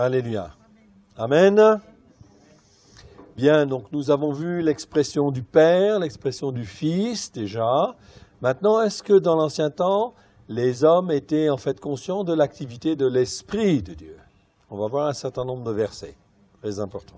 Alléluia. Amen. Bien, donc nous avons vu l'expression du Père, l'expression du Fils déjà. Maintenant, est-ce que dans l'ancien temps, les hommes étaient en fait conscients de l'activité de l'Esprit de Dieu? On va voir un certain nombre de versets, très importants.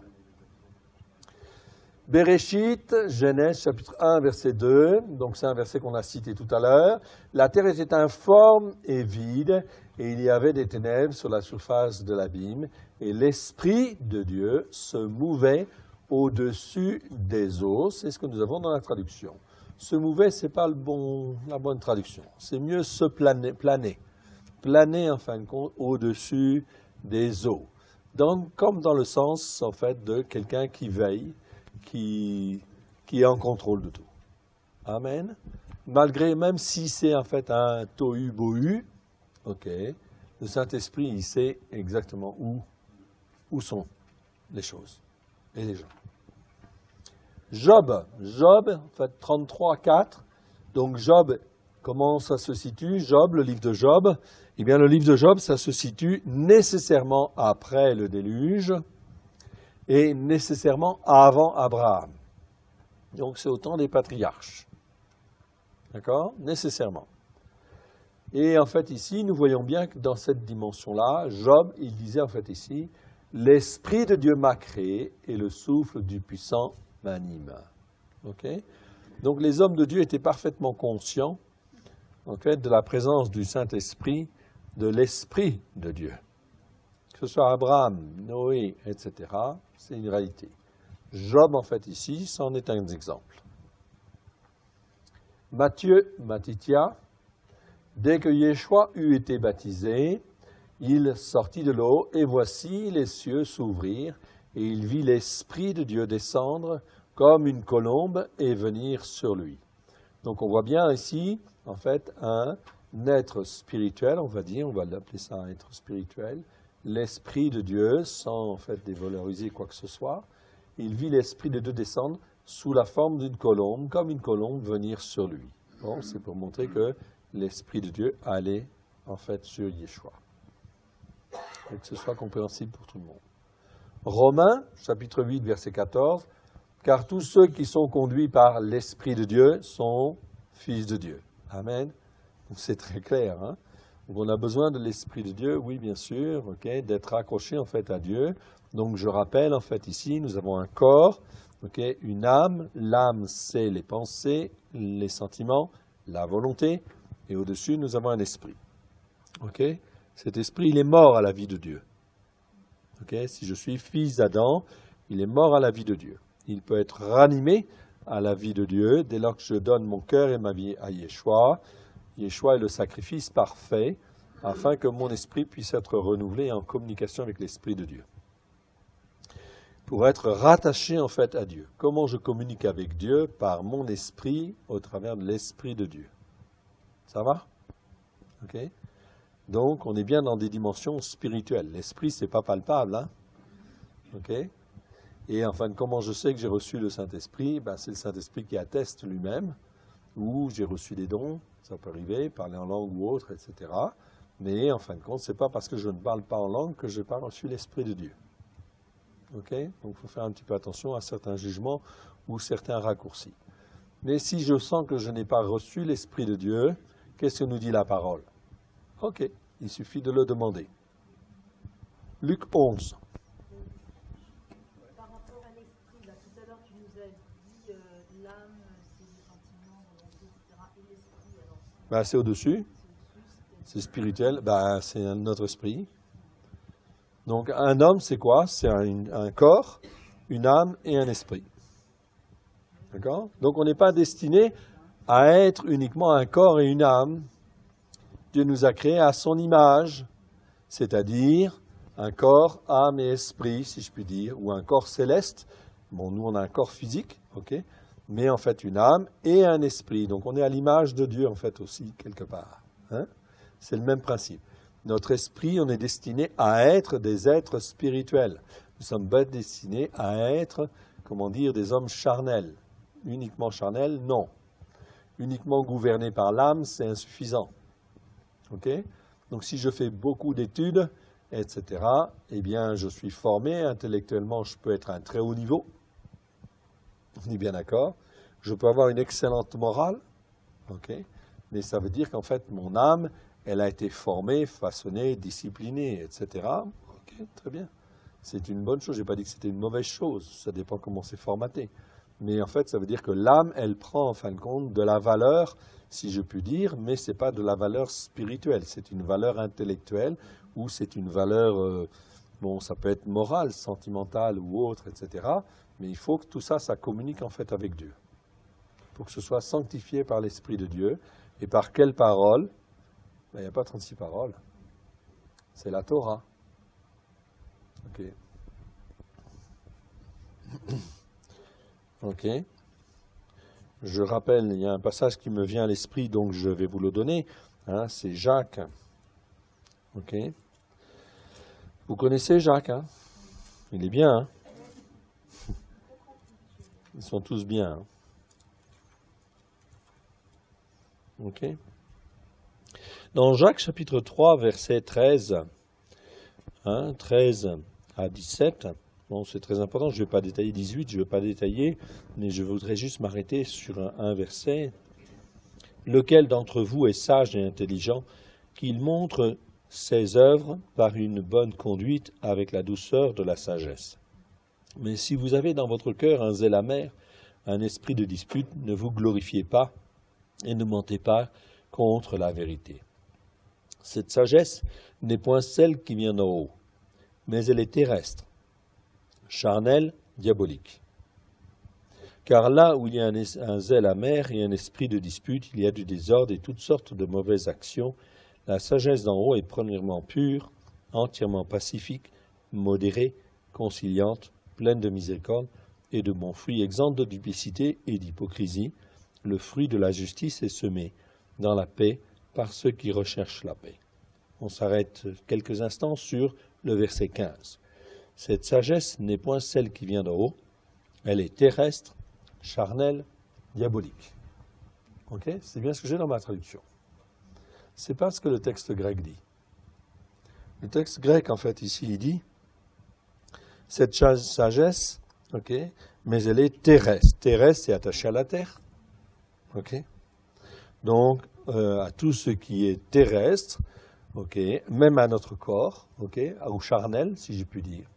Bereshit, Genèse, chapitre 1, verset 2, donc c'est un verset qu'on a cité tout à l'heure. La terre était informe et vide, et il y avait des ténèbres sur la surface de l'abîme, et l'Esprit de Dieu se mouvait au-dessus des eaux. C'est ce que nous avons dans la traduction. Se mouvait, ce n'est pas la bonne traduction. C'est mieux se planer. Planer, en fin de compte, au-dessus des eaux. Donc, comme dans le sens, en fait, de quelqu'un qui veille, qui est en contrôle de tout. Amen. Malgré, même si c'est en fait un tohu-bohu, ok, le Saint-Esprit, il sait exactement où sont les choses et les gens. Job, en fait, 33:4. Donc Job, comment ça se situe? Job, le livre de Job. Eh bien, le livre de Job, ça se situe nécessairement après le déluge et nécessairement avant Abraham. Donc, c'est au temps des patriarches. D'accord? Nécessairement. Et en fait, ici, nous voyons bien que dans cette dimension-là, Job, il disait en fait ici, « L'Esprit de Dieu m'a créé et le souffle du puissant m'anime. » Okay? Donc, les hommes de Dieu étaient parfaitement conscients en fait, de la présence du Saint-Esprit, de l'Esprit de Dieu. Que ce soit Abraham, Noé, etc., c'est une réalité. Job, en fait, ici, c'en est un exemple. Matthieu, Matithia, dès que Yeshua eut été baptisé, il sortit de l'eau, et voici les cieux s'ouvrirent, et il vit l'Esprit de Dieu descendre comme une colombe et venir sur lui. Donc on voit bien ici, en fait, un être spirituel, on va l'appeler ça un être spirituel, l'Esprit de Dieu, sans en fait dévaloriser quoi que ce soit, il vit l'Esprit de Dieu descendre sous la forme d'une colombe, comme une colombe venir sur lui. Bon, c'est pour montrer que l'Esprit de Dieu allait en fait sur Yeshua. Et que ce soit compréhensible pour tout le monde. Romains, chapitre 8, verset 14, « Car tous ceux qui sont conduits par l'Esprit de Dieu sont fils de Dieu. » Amen. Donc c'est très clair, hein? Donc on a besoin de l'Esprit de Dieu, oui bien sûr, okay, d'être accroché en fait à Dieu. Donc je rappelle en fait ici, nous avons un corps, okay, une âme. L'âme c'est les pensées, les sentiments, la volonté, et au-dessus nous avons un esprit. Okay? Cet esprit il est mort à la vie de Dieu. Okay? Si je suis fils d'Adam, il est mort à la vie de Dieu. Il peut être ranimé à la vie de Dieu dès lors que je donne mon cœur et ma vie à Yeshua. Yeshua est le sacrifice parfait afin que mon esprit puisse être renouvelé en communication avec l'Esprit de Dieu. Pour être rattaché en fait à Dieu. Comment je communique avec Dieu? Par mon esprit au travers de l'Esprit de Dieu. Ça va? Ok? Donc on est bien dans des dimensions spirituelles. L'esprit c'est pas palpable, hein? Ok? Et enfin, comment je sais que j'ai reçu le Saint-Esprit? Ben, c'est le Saint-Esprit qui atteste lui-même, ou j'ai reçu des dons, ça peut arriver, parler en langue ou autre, etc. Mais en fin de compte, ce n'est pas parce que je ne parle pas en langue que je n'ai pas reçu l'Esprit de Dieu. Ok? Donc il faut faire un petit peu attention à certains jugements ou certains raccourcis. Mais si je sens que je n'ai pas reçu l'Esprit de Dieu, qu'est-ce que nous dit la parole? Ok, il suffit de le demander. Luc 11. Ben, c'est au-dessus, c'est spirituel, ben, c'est notre esprit. Donc un homme, c'est quoi? C'est un corps, une âme et un esprit. D'accord? Donc on n'est pas destiné à être uniquement un corps et une âme. Dieu nous a créés à son image, c'est-à-dire un corps, âme et esprit, si je puis dire, ou un corps céleste. Bon, nous on a un corps physique, ok? Mais en fait une âme et un esprit. Donc on est à l'image de Dieu en fait aussi, quelque part. Hein? C'est le même principe. Notre esprit, on est destiné à être des êtres spirituels. Nous sommes pas destinés à être, comment dire, des hommes charnels. Uniquement charnels, non. Uniquement gouvernés par l'âme, c'est insuffisant. Ok? Donc si je fais beaucoup d'études, etc., eh bien, je suis formé intellectuellement, je peux être à un très haut niveau, on est bien d'accord, je peux avoir une excellente morale, ok, mais ça veut dire qu'en fait, mon âme, elle a été formée, façonnée, disciplinée, etc. Ok, très bien. C'est une bonne chose. Je n'ai pas dit que c'était une mauvaise chose. Ça dépend comment c'est formaté. Mais en fait, ça veut dire que l'âme, elle prend en fin de compte de la valeur, si je puis dire, mais ce n'est pas de la valeur spirituelle. C'est une valeur intellectuelle ou c'est une valeur, bon, ça peut être morale, sentimentale ou autre, etc. Mais il faut que tout ça, ça communique en fait avec Dieu. Pour que ce soit sanctifié par l'Esprit de Dieu. Et par quelle parole? Il n'y a pas 36 paroles. C'est la Torah. Ok. Ok. Je rappelle, il y a un passage qui me vient à l'esprit, donc je vais vous le donner. Hein, c'est Jacques. Ok. Vous connaissez Jacques, hein? Il est bien, hein? Ils sont tous bien. Hein? Ok. Dans Jacques chapitre 3, verset 13, hein, 13 à 17, bon, c'est très important, je ne vais pas détailler 18, je ne vais pas détailler, mais je voudrais juste m'arrêter sur un verset. Lequel d'entre vous est sage et intelligent, qu'il montre ses œuvres par une bonne conduite avec la douceur de la sagesse. Mais si vous avez dans votre cœur un zèle amer, un esprit de dispute, ne vous glorifiez pas et ne mentez pas contre la vérité. Cette sagesse n'est point celle qui vient d'en haut, mais elle est terrestre, charnelle, diabolique. Car là où il y a un zèle amer et un esprit de dispute, il y a du désordre et toutes sortes de mauvaises actions. La sagesse d'en haut est premièrement pure, entièrement pacifique, modérée, conciliante, pleine de miséricorde et de bons fruits, exempte de duplicité et d'hypocrisie. Le fruit de la justice est semé dans la paix par ceux qui recherchent la paix. On s'arrête quelques instants sur le verset 15. Cette sagesse n'est point celle qui vient d'en haut, elle est terrestre, charnelle, diabolique. Ok? C'est bien ce que j'ai dans ma traduction. C'est pas ce que le texte grec dit. Le texte grec, en fait, ici, il dit cette sagesse, ok, mais elle est terrestre. Terrestre, c'est attaché à la terre. Ok? Donc, à tout ce qui est terrestre, ok, même à notre corps, ok, au charnel, si j'ai pu dire.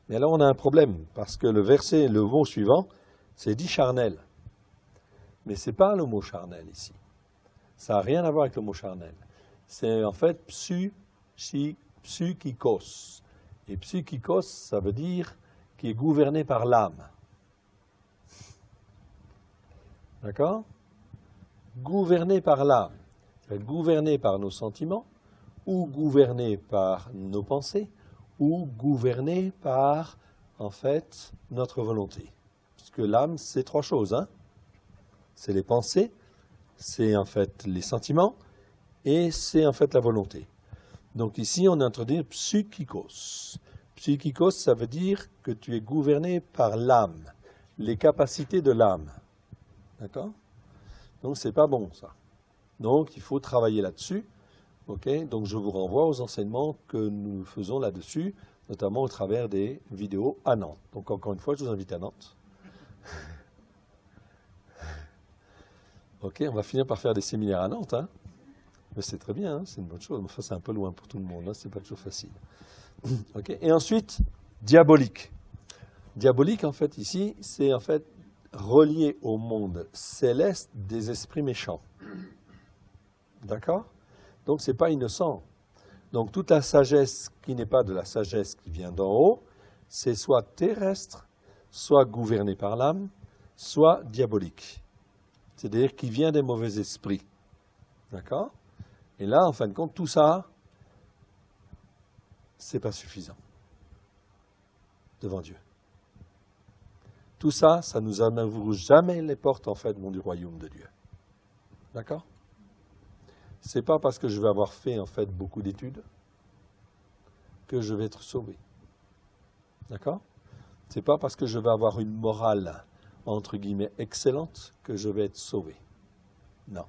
Mais là, on a un problème, parce que le mot suivant, c'est dit charnel. Mais ce n'est pas le mot charnel ici. Ça n'a rien à voir avec le mot charnel. C'est en fait psychikos. Et psychikos, ça veut dire qui est gouverné par l'âme. D'accord? Gouverné par l'âme. C'est gouverné par nos sentiments, ou gouverné par nos pensées, ou gouverné par, en fait, notre volonté. Parce que l'âme, c'est trois choses, hein? C'est les pensées, c'est en fait les sentiments, et c'est en fait la volonté. Donc ici, on introduit psychikos. Psychikos, ça veut dire que tu es gouverné par l'âme, les capacités de l'âme. D'accord? Donc c'est pas bon, ça. Donc il faut travailler là-dessus. Okay? Donc je vous renvoie aux enseignements que nous faisons là-dessus, notamment au travers des vidéos à Nantes. Donc encore une fois, je vous invite à Nantes. Ok, on va finir par faire des séminaires à Nantes, hein. Mais c'est très bien, hein, c'est une bonne chose. Enfin, c'est un peu loin pour tout le monde, hein, c'est pas toujours facile. Ok, et ensuite, diabolique. Diabolique, en fait, ici, c'est en fait relié au monde céleste des esprits méchants. D'accord? Donc, ce n'est pas innocent. Donc, toute la sagesse qui n'est pas de la sagesse qui vient d'en haut, c'est soit terrestre, soit gouvernée par l'âme, soit diabolique. C'est-à-dire qui vient des mauvais esprits. D'accord? Et là, en fin de compte, tout ça, c'est pas suffisant devant Dieu. Tout ça, ça nous n'ouvre jamais les portes, en fait, du royaume de Dieu. D'accord? C'est pas parce que je vais avoir fait, en fait, beaucoup d'études que je vais être sauvé. D'accord? C'est pas parce que je vais avoir une morale, entre guillemets, excellente que je vais être sauvé. Non.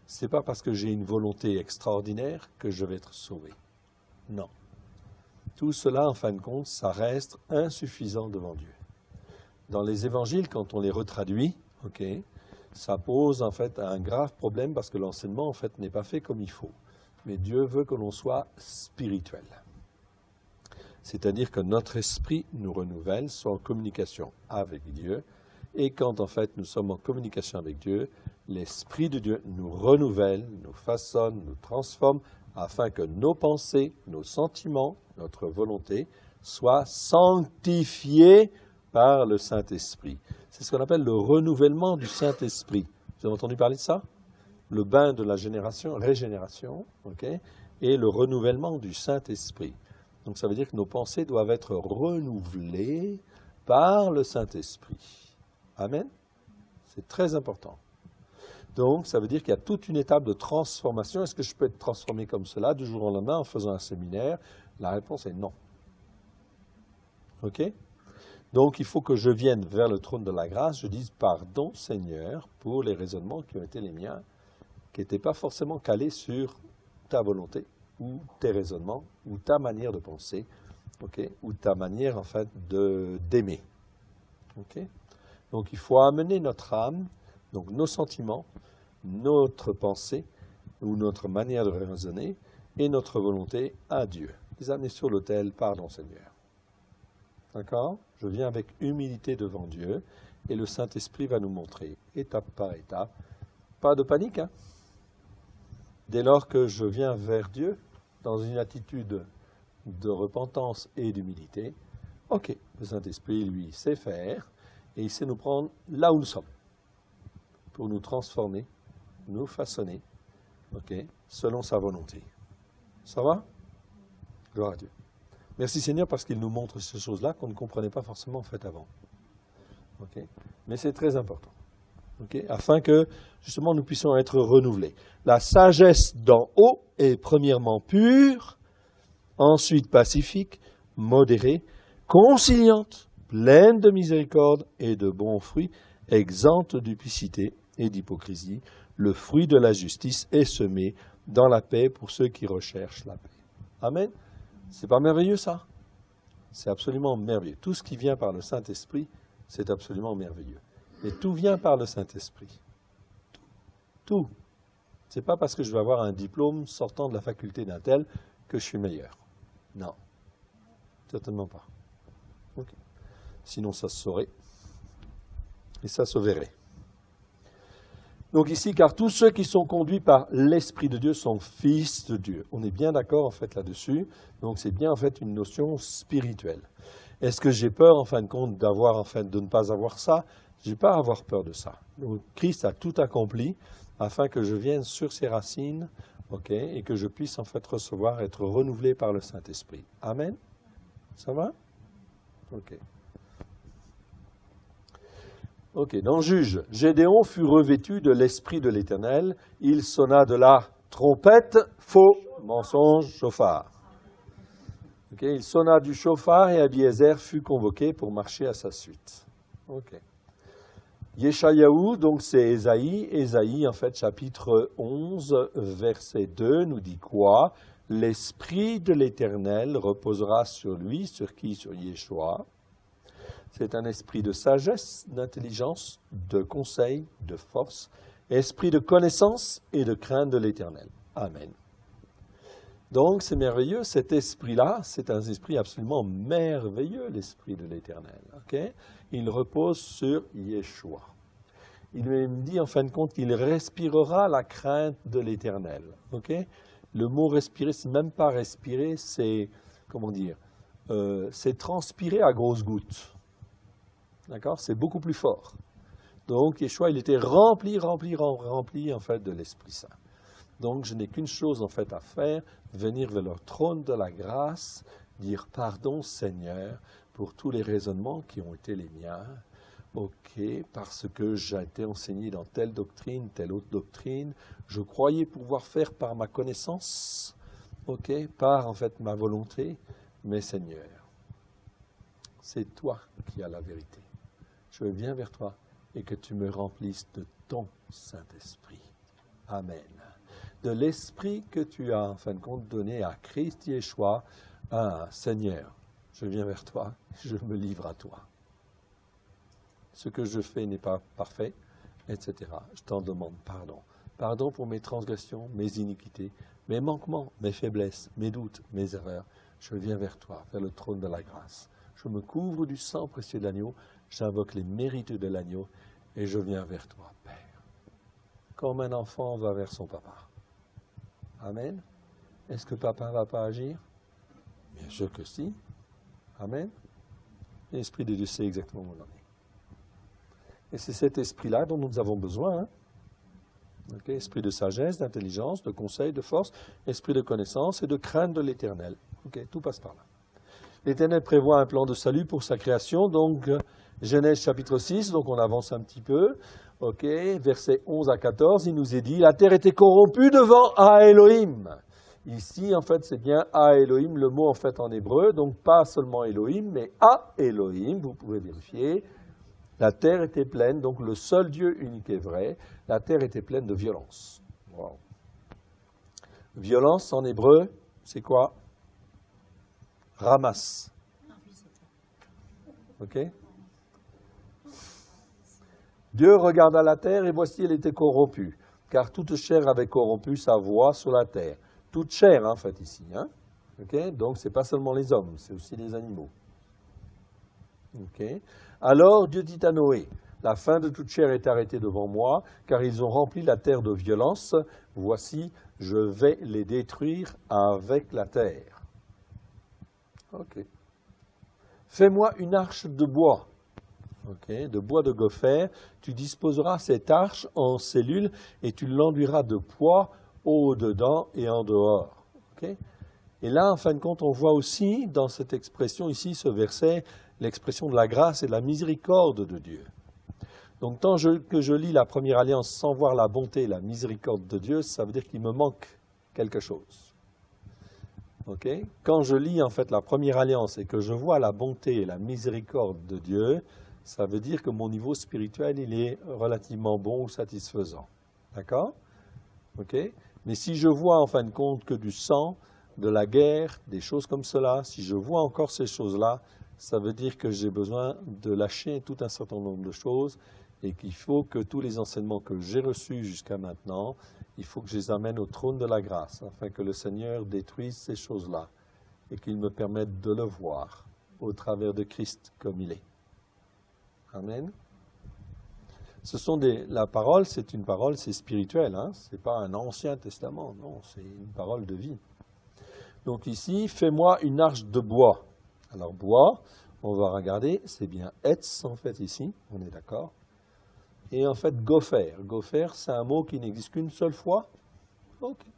C'est pas parce que j'ai une volonté extraordinaire que je vais être sauvé. Non. tout cela, en fin de compte, ça reste insuffisant devant Dieu. Dans les évangiles, quand on les retraduit, ça pose en fait un grave problème parce que l'enseignement en fait n'est pas fait comme il faut. Mais Dieu veut que l'on soit spirituel. C'est-à-dire que notre esprit nous renouvelle, soit en communication avec Dieu. Et quand en fait nous sommes en communication avec Dieu, l'Esprit de Dieu nous renouvelle, nous façonne, nous transforme, afin que nos pensées, nos sentiments, notre volonté soient sanctifiés par le Saint-Esprit. C'est ce qu'on appelle le renouvellement du Saint-Esprit. Vous avez entendu parler de ça? Le bain de la régénération, et le renouvellement du Saint-Esprit. Donc ça veut dire que nos pensées doivent être renouvelées par le Saint-Esprit. Amen? C'est très important. Donc ça veut dire qu'il y a toute une étape de transformation. Est-ce que je peux être transformé comme cela du jour au lendemain en faisant un séminaire? La réponse est non. OK? Donc il faut que je vienne vers le trône de la grâce, je dise pardon Seigneur pour les raisonnements qui ont été les miens, qui n'étaient pas forcément calés sur ta volonté, ou tes raisonnements, ou ta manière de penser, ou ta manière en fait d'aimer. Donc il faut amener notre âme, donc nos sentiments, notre pensée, ou notre manière de raisonner, et notre volonté à Dieu. Les amener sur l'autel, pardon Seigneur. D'accord? Je viens avec humilité devant Dieu, et le Saint-Esprit va nous montrer, étape par étape. Pas de panique, hein? Dès lors que je viens vers Dieu, dans une attitude de repentance et d'humilité, ok, le Saint-Esprit, lui, sait faire, et il sait nous prendre là où nous sommes, pour nous transformer, nous façonner, selon sa volonté. Ça va? Gloire à Dieu. Merci Seigneur parce qu'il nous montre ces choses-là qu'on ne comprenait pas forcément en fait avant. Mais c'est très important. Afin que, justement, nous puissions être renouvelés. La sagesse d'en haut est premièrement pure, ensuite pacifique, modérée, conciliante, pleine de miséricorde et de bons fruits, exempte de duplicité et d'hypocrisie. Le fruit de la justice est semé dans la paix pour ceux qui recherchent la paix. Amen. C'est pas merveilleux ça? C'est absolument merveilleux. Tout ce qui vient par le Saint-Esprit, c'est absolument merveilleux. Mais tout vient par le Saint-Esprit. Tout. Ce n'est pas parce que je vais avoir un diplôme sortant de la faculté d'un tel que je suis meilleur. Non. Certainement pas. Sinon ça se saurait. Et ça se verrait. Donc ici, car tous ceux qui sont conduits par l'Esprit de Dieu sont fils de Dieu. On est bien d'accord en fait là-dessus. Donc c'est bien en fait une notion spirituelle. Est-ce que j'ai peur en fin de compte de ne pas avoir ça? Je n'ai pas à avoir peur de ça. Donc Christ a tout accompli afin que je vienne sur ses racines, et que je puisse en fait recevoir, être renouvelé par le Saint-Esprit. Amen. Ça va? Dans Juge, Gédéon fut revêtu de l'Esprit de l'Éternel. Il sonna de la trompette, faux, mensonge, chauffard. Il sonna du chauffard et Abiézer fut convoqué pour marcher à sa suite. Yeshayahu, donc c'est Ésaïe. Ésaïe, en fait, chapitre 11, verset 2, nous dit quoi? L'Esprit de l'Éternel reposera sur lui, sur qui? Sur Yeshua. C'est un esprit de sagesse, d'intelligence, de conseil, de force, esprit de connaissance et de crainte de l'Éternel. Amen. Donc c'est merveilleux, cet esprit-là, c'est un esprit absolument merveilleux, l'Esprit de l'Éternel. Il repose sur Yeshua. Il me dit en fin de compte qu'il respirera la crainte de l'Éternel. Le mot respirer, c'est même pas respirer, c'est, c'est transpirer à grosses gouttes. D'accord? C'est beaucoup plus fort. Donc Yeshua, il était rempli en fait de l'Esprit Saint. Donc je n'ai qu'une chose en fait à faire, venir vers le trône de la grâce, dire pardon Seigneur pour tous les raisonnements qui ont été les miens, parce que j'ai été enseigné dans telle doctrine, telle autre doctrine, je croyais pouvoir faire par ma connaissance, par en fait ma volonté, mais Seigneur, c'est toi qui as la vérité. Je viens vers toi et que tu me remplisses de ton Saint-Esprit. Amen. De l'Esprit que tu as, en fin de compte, donné à Christ Yeshua Ah, Seigneur, je viens vers toi, je me livre à toi. Ce que je fais n'est pas parfait, etc. Je t'en demande pardon. Pardon pour mes transgressions, mes iniquités, mes manquements, mes faiblesses, mes doutes, mes erreurs. Je viens vers toi, vers le trône de la grâce. Je me couvre du sang précieux de l'agneau, j'invoque les mérites de l'agneau et je viens vers toi, Père. Comme un enfant va vers son papa. Amen. Est-ce que papa ne va pas agir? Bien sûr que si. Amen. L'Esprit de Dieu sait exactement où on en est. Et c'est cet esprit-là dont nous avons besoin. Hein? Okay? Esprit de sagesse, d'intelligence, de conseil, de force, esprit de connaissance et de crainte de l'Éternel. Okay? Tout passe par là. L'Éternel prévoit un plan de salut pour sa création, donc Genèse chapitre 6, donc on avance un petit peu. Okay? Versets 11 à 14, il nous est dit, la terre était corrompue devant Elohim. Ici, en fait, c'est bien Elohim, le mot en fait en hébreu, donc pas seulement Elohim, mais Elohim, vous pouvez vérifier. La terre était pleine, donc le seul Dieu unique et vrai, la terre était pleine de violence. Wow. Violence en hébreu, c'est quoi? Ramas. Ok? Dieu regarda la terre et voici elle était corrompue, car toute chair avait corrompu sa voie sur la terre. Toute chair, en fait, ici. Hein? Okay? Donc, ce n'est pas seulement les hommes, c'est aussi les animaux. Okay? Alors, Dieu dit à Noé, la fin de toute chair est arrêtée devant moi, car ils ont rempli la terre de violence. Voici, je vais les détruire avec la terre. Ok. Fais-moi une arche de bois. Okay, de bois de gopher. Tu disposeras cette arche en cellules et tu l'enduiras de poids au-dedans et en dehors. Okay? Et là, en fin de compte, on voit aussi dans cette expression ici, ce verset, l'expression de la grâce et de la miséricorde de Dieu. Donc, tant que je lis la première alliance sans voir la bonté et la miséricorde de Dieu, ça veut dire qu'il me manque quelque chose. Okay? Quand je lis en fait la première alliance et que je vois la bonté et la miséricorde de Dieu, ça veut dire que mon niveau spirituel, il est relativement bon ou satisfaisant. D'accord? Okay? Mais si je vois en fin de compte que du sang, de la guerre, des choses comme cela, si je vois encore ces choses-là, ça veut dire que j'ai besoin de lâcher tout un certain nombre de choses et qu'il faut que tous les enseignements que j'ai reçus jusqu'à maintenant, il faut que je les amène au trône de la grâce, afin que le Seigneur détruise ces choses-là et qu'il me permette de le voir au travers de Christ comme il est. Amen. La parole, c'est une parole, c'est spirituel, hein? Ce n'est pas un ancien testament, non, c'est une parole de vie. Donc ici, fais-moi une arche de bois. Alors bois, on va regarder, c'est bien etz en fait ici, on est d'accord. Et en fait gopher. Gopher, c'est un mot qui n'existe qu'une seule fois. Okay.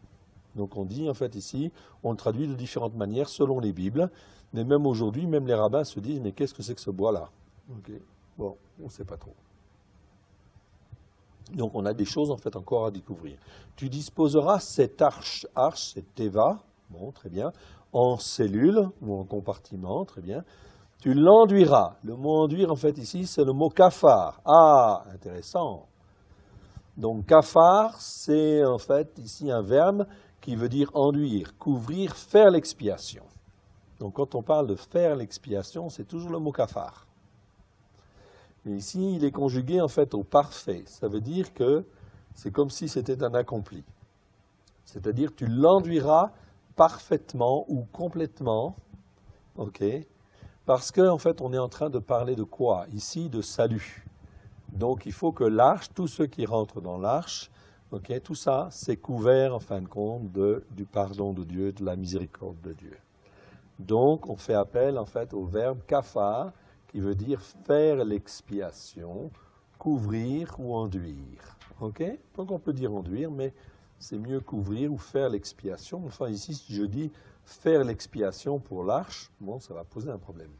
Donc on dit en fait ici, on le traduit de différentes manières selon les Bibles. Mais même aujourd'hui, même les rabbins se disent, mais qu'est-ce que c'est que ce bois-là? Okay. Bon, on ne sait pas trop. Donc on a des choses en fait encore à découvrir. Tu disposeras cette arche, cette teva, bon, très bien, en cellules ou en compartiments, très bien. Tu l'enduiras. Le mot enduire en fait ici, c'est le mot kafar. Ah, intéressant. Donc kafar, c'est en fait ici un verbe qui veut dire enduire, couvrir, faire l'expiation. Donc quand on parle de faire l'expiation, c'est toujours le mot kafar. Mais ici, il est conjugué en fait au parfait. Ça veut dire que c'est comme si c'était un accompli. C'est-à-dire tu l'enduiras parfaitement ou complètement, ok? Parce qu'en fait, on est en train de parler de quoi? Ici, de salut. Donc, il faut que l'arche, tous ceux qui rentrent dans l'arche, ok, tout ça, c'est couvert en fin de compte du pardon de Dieu, de la miséricorde de Dieu. Donc, on fait appel en fait au verbe kafar, qui veut dire faire l'expiation, couvrir ou enduire. Okay? Donc on peut dire enduire, mais c'est mieux couvrir ou faire l'expiation. Enfin ici, si je dis faire l'expiation pour l'arche, bon, ça va poser un problème.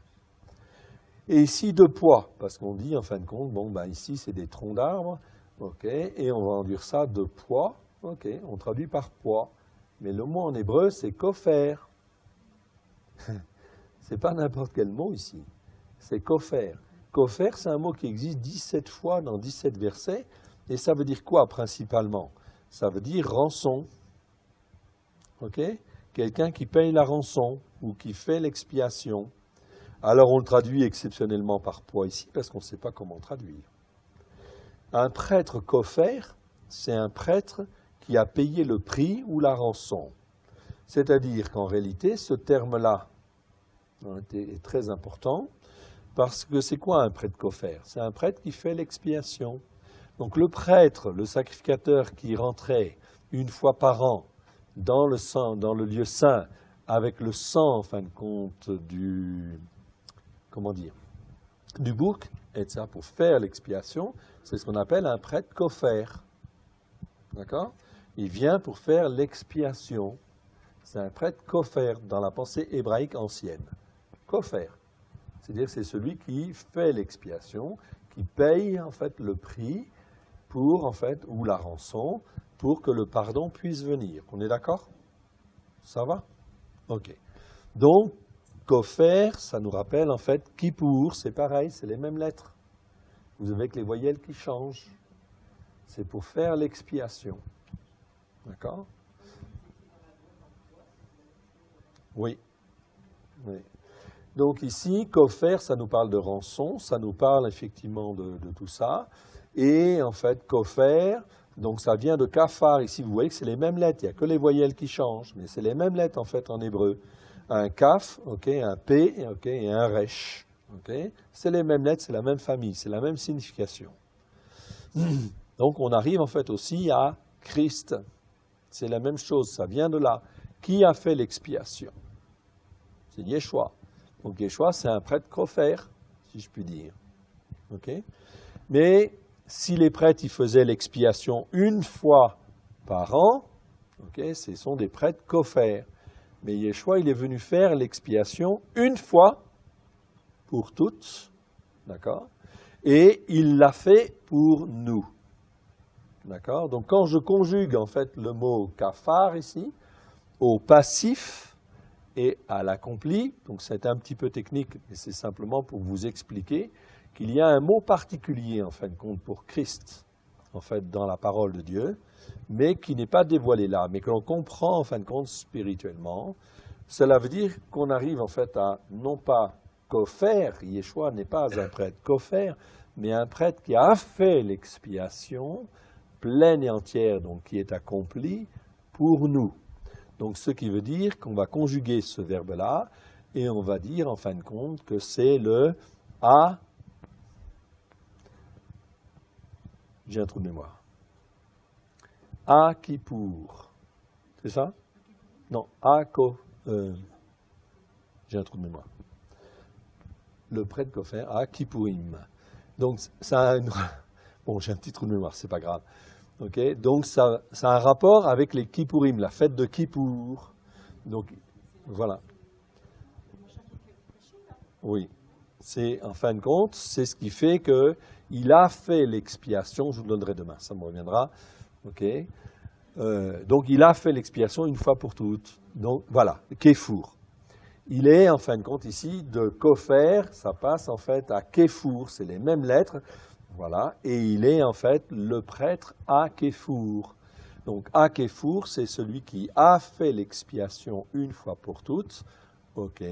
Et ici, de poids, parce qu'on dit en fin de compte, bon, ben ici c'est des troncs d'arbres, okay, et on va enduire ça de poids, okay, on traduit par poids. Mais le mot en hébreu, c'est kofer. C'est pas n'importe quel mot ici. C'est kofer. Kofer, c'est un mot qui existe 17 fois dans 17 versets. Et ça veut dire quoi principalement? Ça veut dire rançon. Ok? quelqu'un qui paye la rançon ou qui fait l'expiation. Alors on le traduit exceptionnellement par poids ici, parce qu'on ne sait pas comment traduire. Un prêtre koffer, c'est un prêtre qui a payé le prix ou la rançon. C'est-à-dire qu'en réalité, ce terme-là est très important, parce que c'est quoi un prêtre koffer? C'est un prêtre qui fait l'expiation. Donc le prêtre, le sacrificateur qui rentrait une fois par an dans le lieu saint, avec le sang, en fin de compte, du bouc, et ça pour faire l'expiation, c'est ce qu'on appelle un prêtre koffer. D'accord? Il vient pour faire l'expiation. C'est un prêtre koffer dans la pensée hébraïque ancienne. Koffer. C'est-à-dire que c'est celui qui fait l'expiation, qui paye en fait le prix pour, en fait, ou la rançon, pour que le pardon puisse venir. On est d'accord? Ça va? Ok. Donc, koffer, ça nous rappelle en fait Kippour, c'est pareil, c'est les mêmes lettres. Vous avez que les voyelles qui changent. C'est pour faire l'expiation. D'accord? Oui. Oui. Donc ici, koffer, ça nous parle de rançon, ça nous parle effectivement de tout ça. Et en fait, koffer, donc ça vient de kafar. Ici, vous voyez que c'est les mêmes lettres, il n'y a que les voyelles qui changent, mais c'est les mêmes lettres en fait en hébreu. Un kaf, okay, un p, okay, et un resh. Okay. C'est les mêmes lettres, c'est la même famille, c'est la même signification. Donc on arrive en fait aussi à Christ. C'est la même chose, ça vient de là. Qui a fait l'expiation? C'est Yeshua. Donc Yeshua, c'est un prêtre koffer, si je puis dire. Okay. Mais si les prêtres ils faisaient l'expiation une fois par an, okay, ce sont des prêtres koffer. Mais Yeshua, il est venu faire l'expiation une fois pour toutes, d'accord? Et il l'a fait pour nous, d'accord? Donc quand je conjugue en fait le mot kafar ici, au passif et à l'accompli, donc c'est un petit peu technique, mais c'est simplement pour vous expliquer qu'il y a un mot particulier en fin de compte pour Christ, en fait dans la parole de Dieu, mais qui n'est pas dévoilé là, mais que l'on comprend en fin de compte spirituellement. Cela veut dire qu'on arrive en fait à non pas koffer, Yeshua n'est pas un prêtre koffer, mais un prêtre qui a fait l'expiation pleine et entière, donc qui est accomplie pour nous. Donc ce qui veut dire qu'on va conjuguer ce verbe-là et on va dire en fin de compte que c'est le a. J'ai un trou de mémoire. A Kippour. C'est ça? Non, j'ai un trou de mémoire. Le prêtre koffer, A Kippourim. Donc, ça a une... Bon, j'ai un petit trou de mémoire, c'est pas grave. Okay? Donc, ça a un rapport avec les Kippourim, la fête de Kippour. Donc, voilà. Oui. C'est, en fin de compte, c'est ce qui fait qu'il a fait l'expiation, je vous le donnerai demain, ça me reviendra. Okay? Donc, il a fait l'expiation une fois pour toutes. Donc, voilà, Kéfour. Il est, en fin de compte, ici, de koffer, ça passe en fait à Kéfour, c'est les mêmes lettres, voilà, et il est en fait le prêtre à Kéfour. Donc, à Kéfour, c'est celui qui a fait l'expiation une fois pour toutes, ok,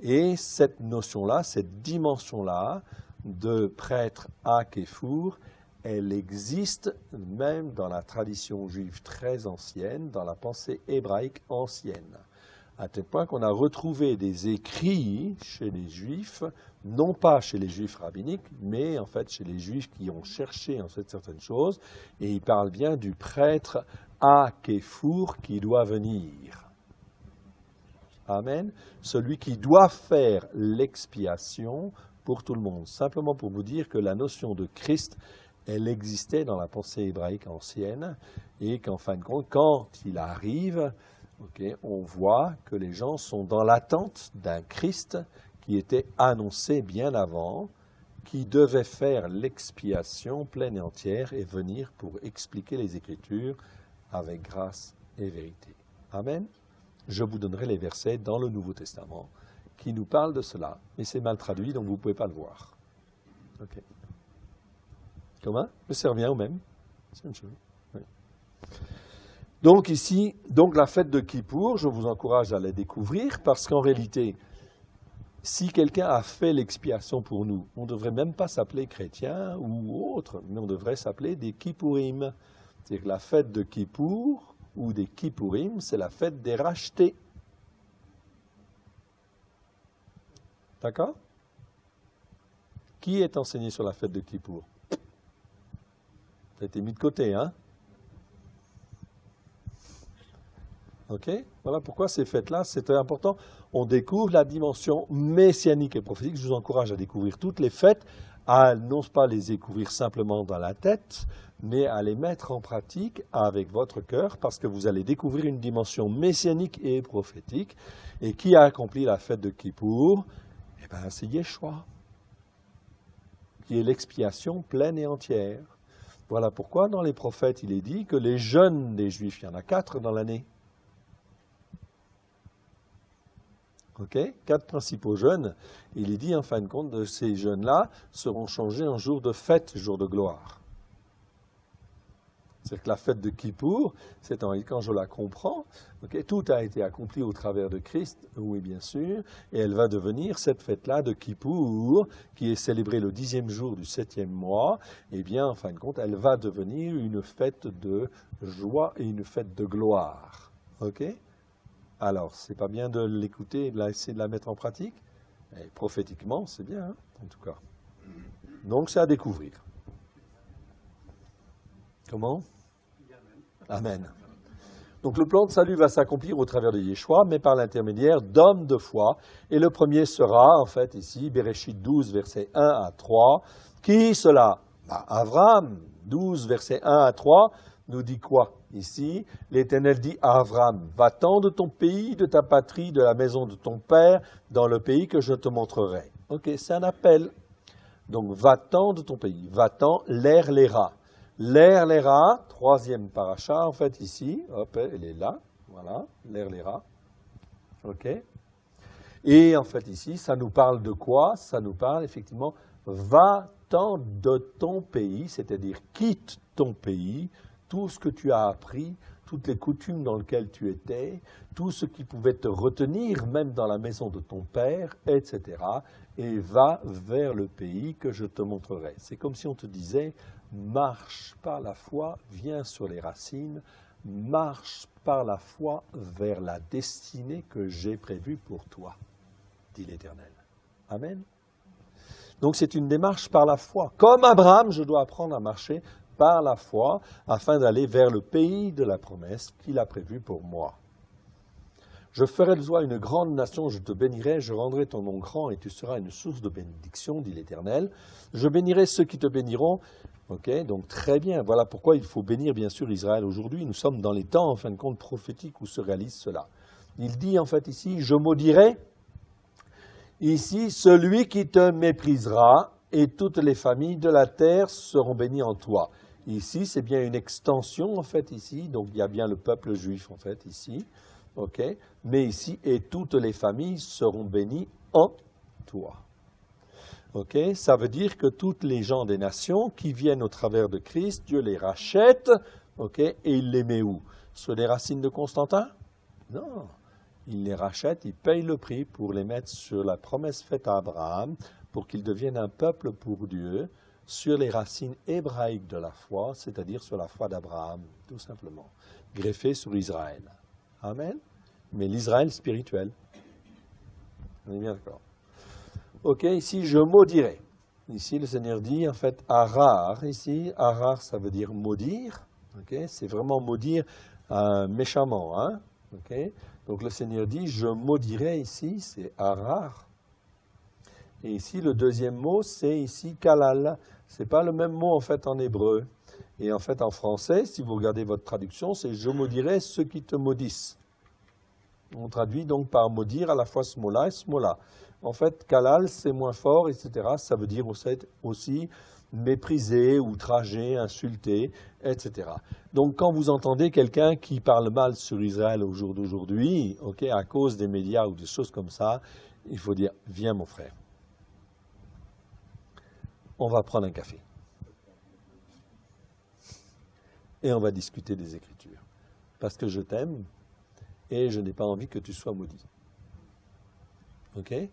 et cette notion-là, cette dimension-là de prêtre à Kéfour, elle existe même dans la tradition juive très ancienne, dans la pensée hébraïque ancienne. À tel point qu'on a retrouvé des écrits chez les Juifs, non pas chez les Juifs rabbiniques, mais en fait chez les Juifs qui ont cherché en fait certaines choses, et ils parlent bien du prêtre à Kéfour qui doit venir. Amen. Celui qui doit faire l'expiation pour tout le monde. Simplement pour vous dire que la notion de Christ, elle existait dans la pensée hébraïque ancienne, et qu'en fin de compte, quand il arrive, okay, on voit que les gens sont dans l'attente d'un Christ qui était annoncé bien avant, qui devait faire l'expiation pleine et entière et venir pour expliquer les Écritures avec grâce et vérité. Amen. Je vous donnerai les versets dans le Nouveau Testament qui nous parlent de cela, mais c'est mal traduit, donc vous ne pouvez pas le voir. Okay. Comment? Mais ça revient au même. C'est une chose. Oui. Donc ici, donc la fête de Kippour, je vous encourage à la découvrir parce qu'en réalité, si quelqu'un a fait l'expiation pour nous, on ne devrait même pas s'appeler chrétien ou autre, mais on devrait s'appeler des Kippourim. C'est-à-dire que la fête de Kippour ou des Kippourim, c'est la fête des rachetés. D'accord? Qui est enseigné sur la fête de Kippour? Ça a été mis de côté, hein? Ok? Voilà pourquoi ces fêtes-là, c'est très important. On découvre la dimension messianique et prophétique. Je vous encourage à découvrir toutes les fêtes, à non pas les découvrir simplement dans la tête, mais à les mettre en pratique avec votre cœur, parce que vous allez découvrir une dimension messianique et prophétique. Et qui a accompli la fête de Kippour? Eh bien, c'est Yeshua, qui est l'expiation pleine et entière. Voilà pourquoi dans les prophètes, il est dit que les jeûnes des Juifs, il y en a 4 dans l'année. Ok, 4 principaux jeûnes. Il est dit en fin de compte de ces jeûnes-là seront changés en jours de fête, jours de gloire. C'est que la fête de Kippour, c'est quand je la comprends, okay, tout a été accompli au travers de Christ, oui bien sûr, et elle va devenir cette fête-là de Kippour, qui est célébrée le 10e jour du 7e mois, et bien en fin de compte, elle va devenir une fête de joie et une fête de gloire. Ok? Alors, c'est pas bien de l'écouter et d'essayer de la mettre en pratique? Et prophétiquement, c'est bien, hein, en tout cas. Donc, c'est à découvrir. Comment? Amen. Donc, le plan de salut va s'accomplir au travers de Yeshua, mais par l'intermédiaire d'hommes de foi. Et le premier sera, en fait, ici, Bereshit 12, versets 1 à 3. Qui cela? Abraham, 12, versets 1 à 3, nous dit quoi? Ici, l'Éternel dit à Abraham, va-t'en de ton pays, de ta patrie, de la maison de ton père, dans le pays que je te montrerai. Ok, c'est un appel. Donc, va-t'en de ton pays, va-t'en, l'Er-Léra. L'Er-Léra, 3e paracha, en fait, ici, hop, elle est là, voilà, l'Er-Léra. Ok. Et en fait, ici, ça nous parle de quoi? Ça nous parle, effectivement, va-t'en de ton pays, c'est-à-dire quitte ton pays, tout ce que tu as appris, toutes les coutumes dans lesquelles tu étais, tout ce qui pouvait te retenir, même dans la maison de ton père, etc. Et va vers le pays que je te montrerai. C'est comme si on te disait, marche par la foi, viens sur les racines, marche par la foi vers la destinée que j'ai prévue pour toi, dit l'Éternel. Amen. Donc c'est une démarche par la foi. Comme Abraham, je dois apprendre à marcher par la foi, afin d'aller vers le pays de la promesse qu'il a prévu pour moi. Je ferai de toi une grande nation, je te bénirai, je rendrai ton nom grand et tu seras une source de bénédiction, dit l'Éternel. Je bénirai ceux qui te béniront. Ok, donc très bien, voilà pourquoi il faut bénir bien sûr Israël aujourd'hui. Nous sommes dans les temps, en fin de compte, prophétiques où se réalise cela. Il dit en fait ici, je maudirai ici celui qui te méprisera et toutes les familles de la terre seront bénies en toi. Ici, c'est bien une extension, en fait, ici. Donc, il y a bien le peuple juif, en fait, ici. OK? Mais ici, et toutes les familles seront bénies en toi. OK? Ça veut dire que toutes les gens des nations qui viennent au travers de Christ, Dieu les rachète. OK? Et il les met où? Sur les racines de Constantin? Non. Il les rachète, il paye le prix pour les mettre sur la promesse faite à Abraham, pour qu'ils deviennent un peuple pour Dieu, sur les racines hébraïques de la foi, c'est-à-dire sur la foi d'Abraham, tout simplement, greffé sur Israël. Amen. Mais l'Israël spirituel. On est bien d'accord. Ok, ici je maudirai. Ici le Seigneur dit en fait harar. Ici, harar ça veut dire maudire. Ok, c'est vraiment maudire méchamment. Hein? Ok, donc le Seigneur dit je maudirai ici, c'est harar. Et ici, le deuxième mot, c'est ici kalal. Ce n'est pas le même mot en fait en hébreu. Et en fait en français, si vous regardez votre traduction, c'est je maudirai ceux qui te maudissent. On traduit donc par maudire à la fois smola et smola. En fait, kalal, c'est moins fort, etc. Ça veut dire aussi mépriser, outrager, insulter, etc. Donc quand vous entendez quelqu'un qui parle mal sur Israël au jour d'aujourd'hui, okay, à cause des médias ou des choses comme ça, il faut dire « Viens mon frère ». On va prendre un café. Et on va discuter des Écritures. parce que je t'aime et je n'ai pas envie que tu sois maudit. Ok? Il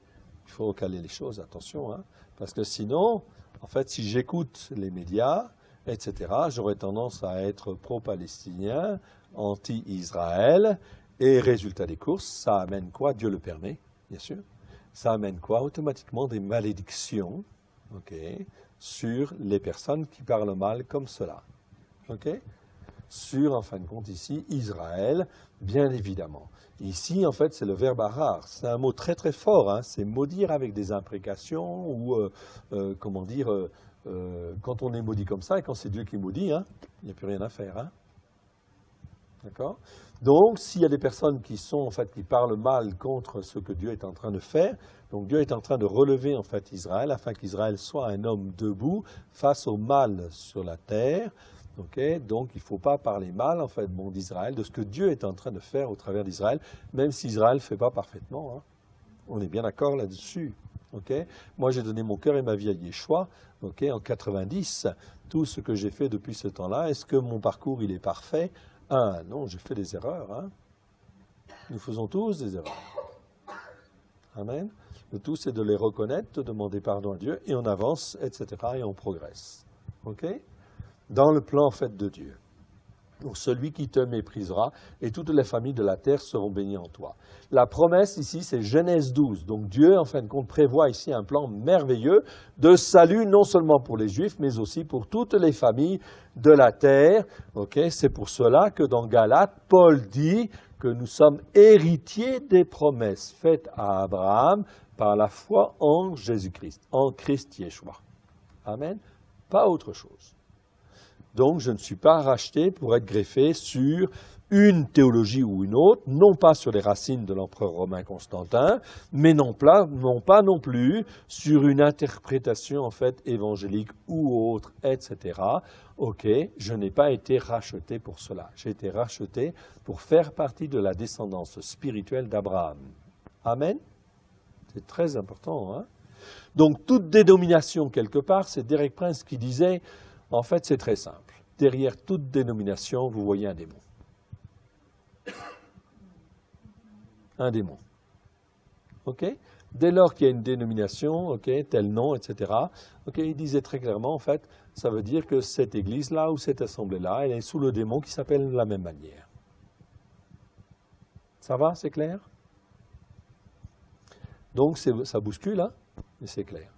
faut caler les choses, attention, hein, parce que sinon, en fait, si j'écoute les médias, etc., j'aurais tendance à être pro-palestinien, anti-Israël, et résultat des courses, ça amène quoi? Dieu le permet, bien sûr. Ça amène quoi? Automatiquement des malédictions, ok, sur les personnes qui parlent mal comme cela. Ok? Sur, en fin de compte, ici, Israël, bien évidemment. Ici, en fait, c'est le verbe arar. C'est un mot très très fort, hein. C'est maudire avec des imprécations ou, comment dire, quand on est maudit comme ça et quand c'est Dieu qui maudit, hein, il n'y a plus rien à faire. Hein. D'accord? Donc, s'il y a des personnes qui sont, en fait, qui parlent mal contre ce que Dieu est en train de faire, donc Dieu est en train de relever, en fait, Israël, afin qu'Israël soit un homme debout face au mal sur la terre. Okay? Donc, il ne faut pas parler mal, en fait, bon, d'Israël, de ce que Dieu est en train de faire au travers d'Israël, même si Israël ne fait pas parfaitement. Hein. On est bien d'accord là-dessus. Okay? Moi, j'ai donné mon cœur et ma vie à Yeshua, okay, en 90. Tout ce que j'ai fait depuis ce temps-là, est-ce que mon parcours, il est parfait? Ah non, j'ai fait des erreurs. Hein. Nous faisons tous des erreurs. Amen. Le tout, c'est de les reconnaître, de demander pardon à Dieu, et on avance, etc., et on progresse. OK? Dans le plan, en fait, de Dieu. Donc, celui qui te méprisera, et toutes les familles de la terre seront bénies en toi. La promesse ici, c'est Genèse 12. Donc, Dieu, en fin de compte, prévoit ici un plan merveilleux de salut, non seulement pour les Juifs, mais aussi pour toutes les familles de la terre. Okay? C'est pour cela que dans Galates, Paul dit que nous sommes héritiers des promesses faites à Abraham par la foi en Jésus-Christ, en Christ Yeshua. Amen. Pas autre chose. Donc, je ne suis pas racheté pour être greffé sur une théologie ou une autre, non pas sur les racines de l'empereur romain Constantin, mais non pas non plus sur une interprétation en fait évangélique ou autre, etc. Ok, je n'ai pas été racheté pour cela. J'ai été racheté pour faire partie de la descendance spirituelle d'Abraham. Amen. C'est très important. Hein? Donc, toute dénomination, quelque part, c'est Derek Prince qui disait, en fait, c'est très simple. Derrière toute dénomination, vous voyez un démon. Un démon. OK? Dès lors qu'il y a une dénomination, OK, tel nom, etc., OK, il disait très clairement, en fait, ça veut dire que cette église-là ou cette assemblée-là, elle est sous le démon qui s'appelle de la même manière. Ça va, c'est clair? Donc, ça bouscule, hein, mais c'est clair.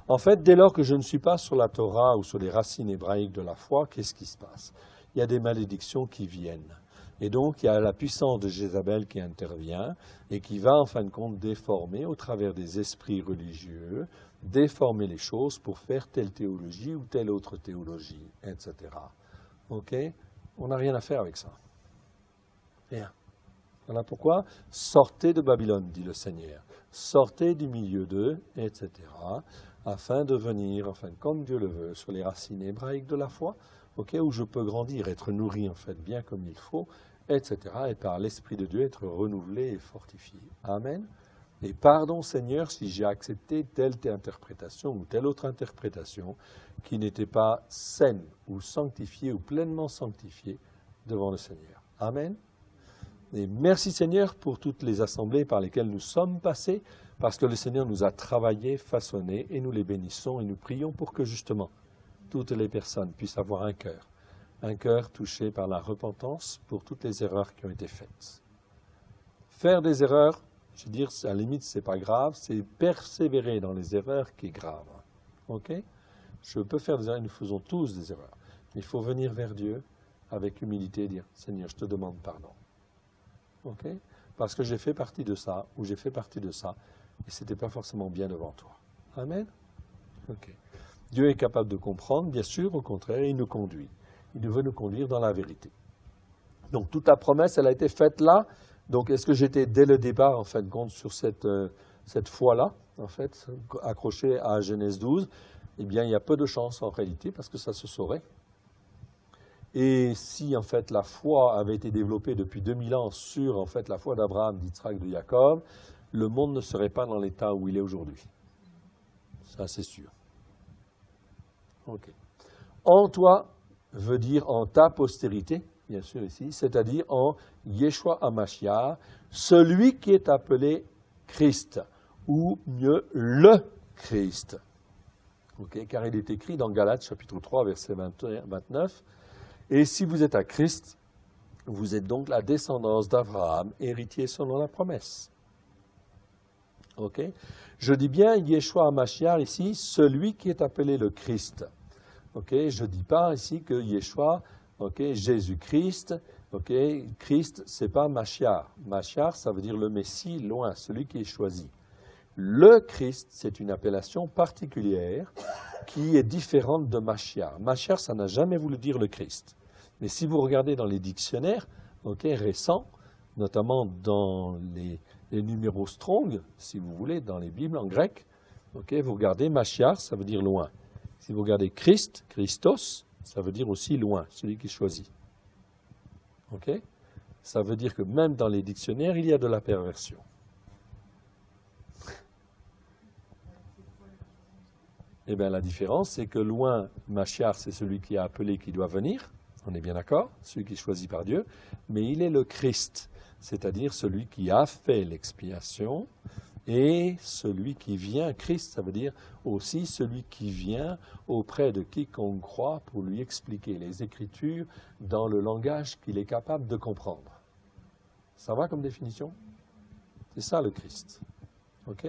En fait, dès lors que je ne suis pas sur la Torah ou sur les racines hébraïques de la foi, qu'est-ce qui se passe? Il y a des malédictions qui viennent. Et donc, il y a la puissance de Jézabel qui intervient et qui va, en fin de compte, déformer, au travers des esprits religieux, déformer les choses pour faire telle théologie ou telle autre théologie, etc. OK? On n'a rien à faire avec ça. Rien. Voilà pourquoi, sortez de Babylone, dit le Seigneur. Sortez du milieu d'eux, etc., afin de venir, enfin, comme Dieu le veut, sur les racines hébraïques de la foi, okay, où je peux grandir, être nourri, en fait, bien comme il faut, etc., et par l'Esprit de Dieu, être renouvelé et fortifié. Amen. Et pardon, Seigneur, si j'ai accepté telle interprétation ou telle autre interprétation qui n'était pas saine ou sanctifiée ou pleinement sanctifiée devant le Seigneur. Amen. Et merci Seigneur pour toutes les assemblées par lesquelles nous sommes passés, parce que le Seigneur nous a travaillé, façonné, et nous les bénissons et nous prions pour que justement toutes les personnes puissent avoir un cœur touché par la repentance pour toutes les erreurs qui ont été faites. Faire des erreurs, je veux dire, à la limite, ce n'est pas grave, c'est persévérer dans les erreurs qui est grave. Ok? Je peux faire des erreurs, nous faisons tous des erreurs. Mais il faut venir vers Dieu avec humilité et dire, Seigneur, je te demande pardon. Ok? Parce que j'ai fait partie de ça, ou j'ai fait partie de ça, et ce n'était pas forcément bien devant toi. Amen? Ok. Dieu est capable de comprendre, bien sûr, au contraire, il nous conduit. Il veut nous conduire dans la vérité. Donc, toute la promesse, elle a été faite là. Donc, est-ce que j'étais dès le départ, en fin de compte, sur cette foi-là, en fait, accroché à Genèse 12? Eh bien, il y a peu de chance en réalité, parce que ça se saurait. Et si, en fait, la foi avait été développée depuis 2000 ans sur, en fait, la foi d'Abraham, d'Isaac, de Jacob, le monde ne serait pas dans l'état où il est aujourd'hui. Ça, c'est sûr. OK. En toi veut dire en ta postérité, bien sûr ici, c'est-à-dire en Yeshua HaMashiach, celui qui est appelé Christ, ou mieux le Christ. Okay, car il est écrit dans Galates chapitre 3, verset 29, « Et si vous êtes à Christ, vous êtes donc la descendance d'Abraham, héritier selon la promesse. » Okay? Je dis bien Yeshua HaMashiach ici, celui qui est appelé le Christ. Okay? Je ne dis pas ici que Yeshua, Jésus-Christ, Christ, ce n'est pas Mashiach. Mashiach, ça veut dire le Messie, loin, celui qui est choisi. Le Christ, c'est une appellation particulière qui est différente de Mashiach. Mashiach, ça n'a jamais voulu dire le Christ. Mais si vous regardez dans les dictionnaires récents, notamment dans les numéros Strong, si vous voulez, dans les Bibles en grec, vous regardez Mashiach, ça veut dire loin. Si vous regardez Christ, Christos, ça veut dire aussi loin, celui qui est choisi. Ça veut dire que même dans les dictionnaires, il y a de la perversion. Eh bien, la différence, c'est que loin, Mashiach, c'est celui qui est appelé, qui doit venir. On est bien d'accord, celui qui est choisi par Dieu. Mais il est le Christ, c'est-à-dire celui qui a fait l'expiation et celui qui vient. Christ, ça veut dire aussi celui qui vient auprès de quiconque croit pour lui expliquer les Écritures dans le langage qu'il est capable de comprendre. Ça va comme définition? C'est ça le Christ. OK?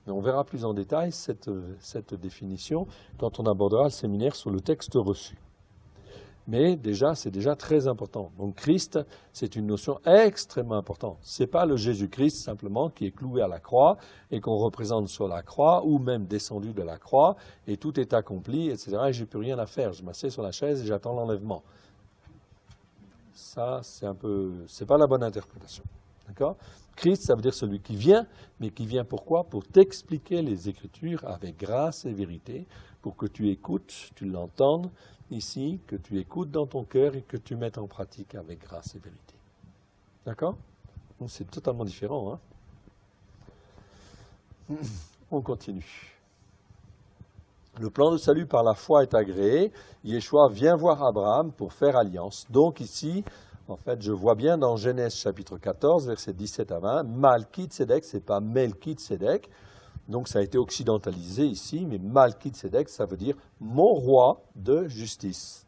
Mais on verra plus en détail cette définition quand on abordera le séminaire sur le texte reçu. Mais déjà, c'est déjà très important. Donc Christ, c'est une notion extrêmement importante. Ce n'est pas le Jésus-Christ simplement qui est cloué à la croix et qu'on représente sur la croix ou même descendu de la croix et tout est accompli, etc. Et je n'ai plus rien à faire. Je m'assieds sur la chaise et j'attends l'enlèvement. Ça, c'est pas la bonne interprétation. D'accord ? Christ, ça veut dire celui qui vient, mais qui vient pourquoi? Pour t'expliquer les Écritures avec grâce et vérité, pour que tu écoutes, tu l'entendes ici, que tu écoutes dans ton cœur et que tu mettes en pratique avec grâce et vérité. D'accord? Donc c'est totalement différent. On continue. Le plan de salut par la foi est agréé. Yeshua vient voir Abraham pour faire alliance. Donc ici, en fait, je vois bien dans Genèse chapitre 14, versets 17 à 20, Malki-Tsédek, ce n'est pas Melki-Tsédek, donc ça a été occidentalisé ici, mais Malki-Tsédek, ça veut dire mon roi de justice.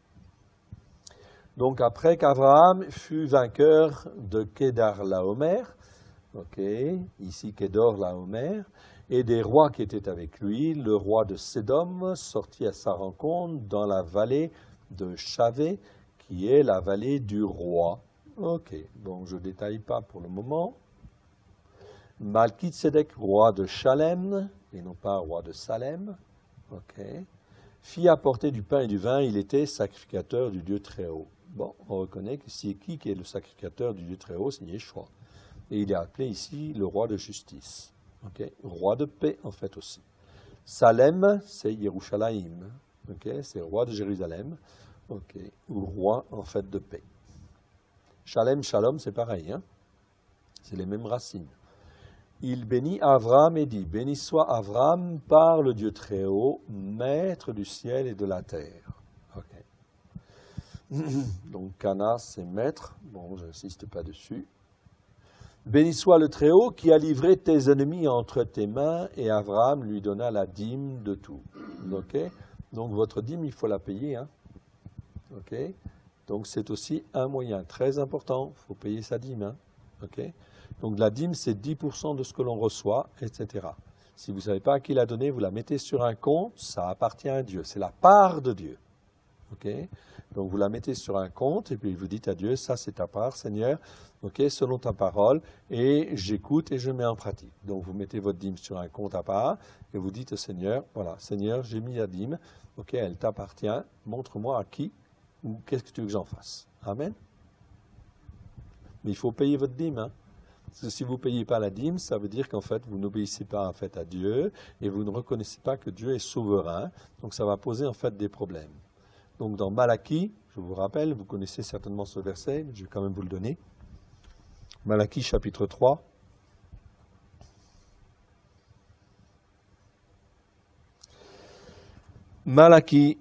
Donc après qu'Abraham fut vainqueur de Kedar-Laomer, ici Kedor-Laomer, et des rois qui étaient avec lui, le roi de Sédom sortit à sa rencontre dans la vallée de Chavé, qui est la vallée du roi. Ok, bon, je ne détaille pas pour le moment. Malki-Tsédek, roi de Chalem, et non pas roi de Salem, fit apporter du pain et du vin, il était sacrificateur du Dieu Très-Haut. Bon, on reconnaît que c'est qui est le sacrificateur du Dieu Très-Haut, c'est Yeshua. Et il est appelé ici le roi de justice. Roi de paix, en fait, aussi. Salem, c'est Yerushalayim. C'est le roi de Jérusalem. Ou roi, en fait, de paix. Shalem, Shalom, c'est pareil. C'est les mêmes racines. Il bénit Avram et dit, béni soit Avram par le Dieu Très-Haut, maître du ciel et de la terre. Donc, Cana, c'est maître. Bon, je n'insiste pas dessus. Béni soit le Très-Haut qui a livré tes ennemis entre tes mains, et Avram lui donna la dîme de tout. Donc, votre dîme, il faut la payer. Donc, c'est aussi un moyen très important. Il faut payer sa dîme. Donc, la dîme, c'est 10% de ce que l'on reçoit, etc. Si vous ne savez pas à qui la donner, vous la mettez sur un compte, ça appartient à Dieu. C'est la part de Dieu. Donc, vous la mettez sur un compte et puis vous dites à Dieu, ça c'est ta part, Seigneur, selon ta parole, et j'écoute et je mets en pratique. Donc, vous mettez votre dîme sur un compte à part et vous dites au Seigneur, voilà, Seigneur, j'ai mis la dîme, elle t'appartient, montre-moi à qui ou qu'est-ce que tu veux que j'en fasse. Amen. Mais il faut payer votre dîme. Parce que si vous ne payez pas la dîme, ça veut dire qu'en fait, vous n'obéissez pas en fait à Dieu et vous ne reconnaissez pas que Dieu est souverain. Donc, ça va poser en fait des problèmes. Donc, dans Malachie, je vous rappelle, vous connaissez certainement ce verset, mais je vais quand même vous le donner. Malachie, chapitre 3. Malachie,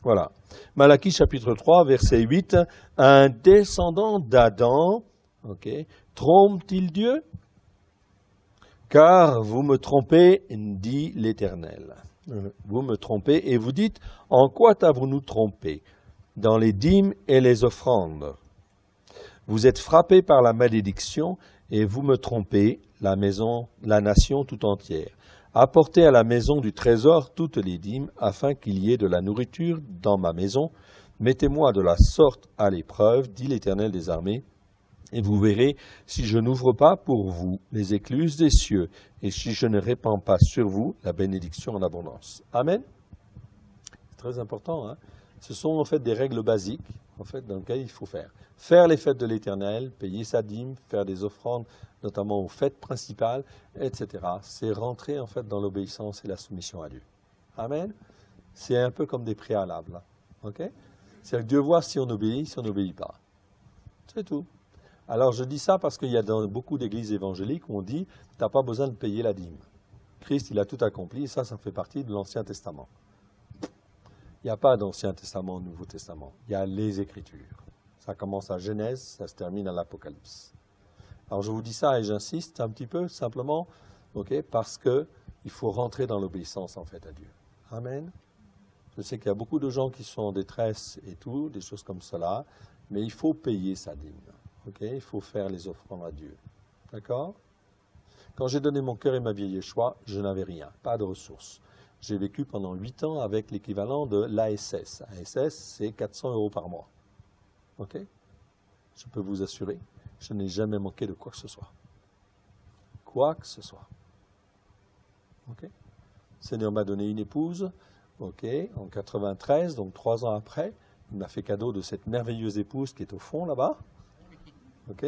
Voilà. Malachie chapitre 3, verset 8. Un descendant d'Adam, trompe-t-il Dieu? Car vous me trompez, dit l'Éternel. Vous me trompez et vous dites, en quoi t'avons-nous trompé? Dans les dîmes et les offrandes. Vous êtes frappés par la malédiction et vous me trompez, la nation tout entière. Apportez à la maison du trésor toutes les dîmes, afin qu'il y ait de la nourriture dans ma maison. Mettez-moi de la sorte à l'épreuve, dit l'Éternel des armées, et vous verrez si je n'ouvre pas pour vous les écluses des cieux, et si je ne répands pas sur vous la bénédiction en abondance. Amen. C'est très important, hein? Ce sont en fait des règles basiques dans lesquelles il faut faire. Faire les fêtes de l'Éternel, payer sa dîme, faire des offrandes, notamment aux fêtes principales, etc. C'est rentrer en fait dans l'obéissance et la soumission à Dieu. Amen. C'est un peu comme des préalables. Là. Okay? C'est-à-dire que Dieu voit si on obéit, si on n'obéit pas. C'est tout. Alors je dis ça parce qu'il y a dans beaucoup d'églises évangéliques où on dit « tu n'as pas besoin de payer la dîme ». Christ, il a tout accompli, et ça fait partie de l'Ancien Testament. Il n'y a pas d'Ancien Testament, Nouveau Testament. Il y a les Écritures. Ça commence à Genèse, ça se termine à l'Apocalypse. Alors je vous dis ça et j'insiste un petit peu simplement, parce qu'il faut rentrer dans l'obéissance en fait à Dieu. Amen. Je sais qu'il y a beaucoup de gens qui sont en détresse et tout, des choses comme cela, mais il faut payer sa dîme. Il faut faire les offrandes à Dieu. D'accord? Quand j'ai donné mon cœur et ma vie à Yeshua, je n'avais rien, pas de ressources. J'ai vécu pendant 8 ans avec l'équivalent de l'ASS. ASS, c'est 400 € par mois. OK? Je peux vous assurer, je n'ai jamais manqué de quoi que ce soit. Quoi que ce soit. OK? Le Seigneur m'a donné une épouse, en 93, donc 3 ans après. Il m'a fait cadeau de cette merveilleuse épouse qui est au fond là-bas. OK?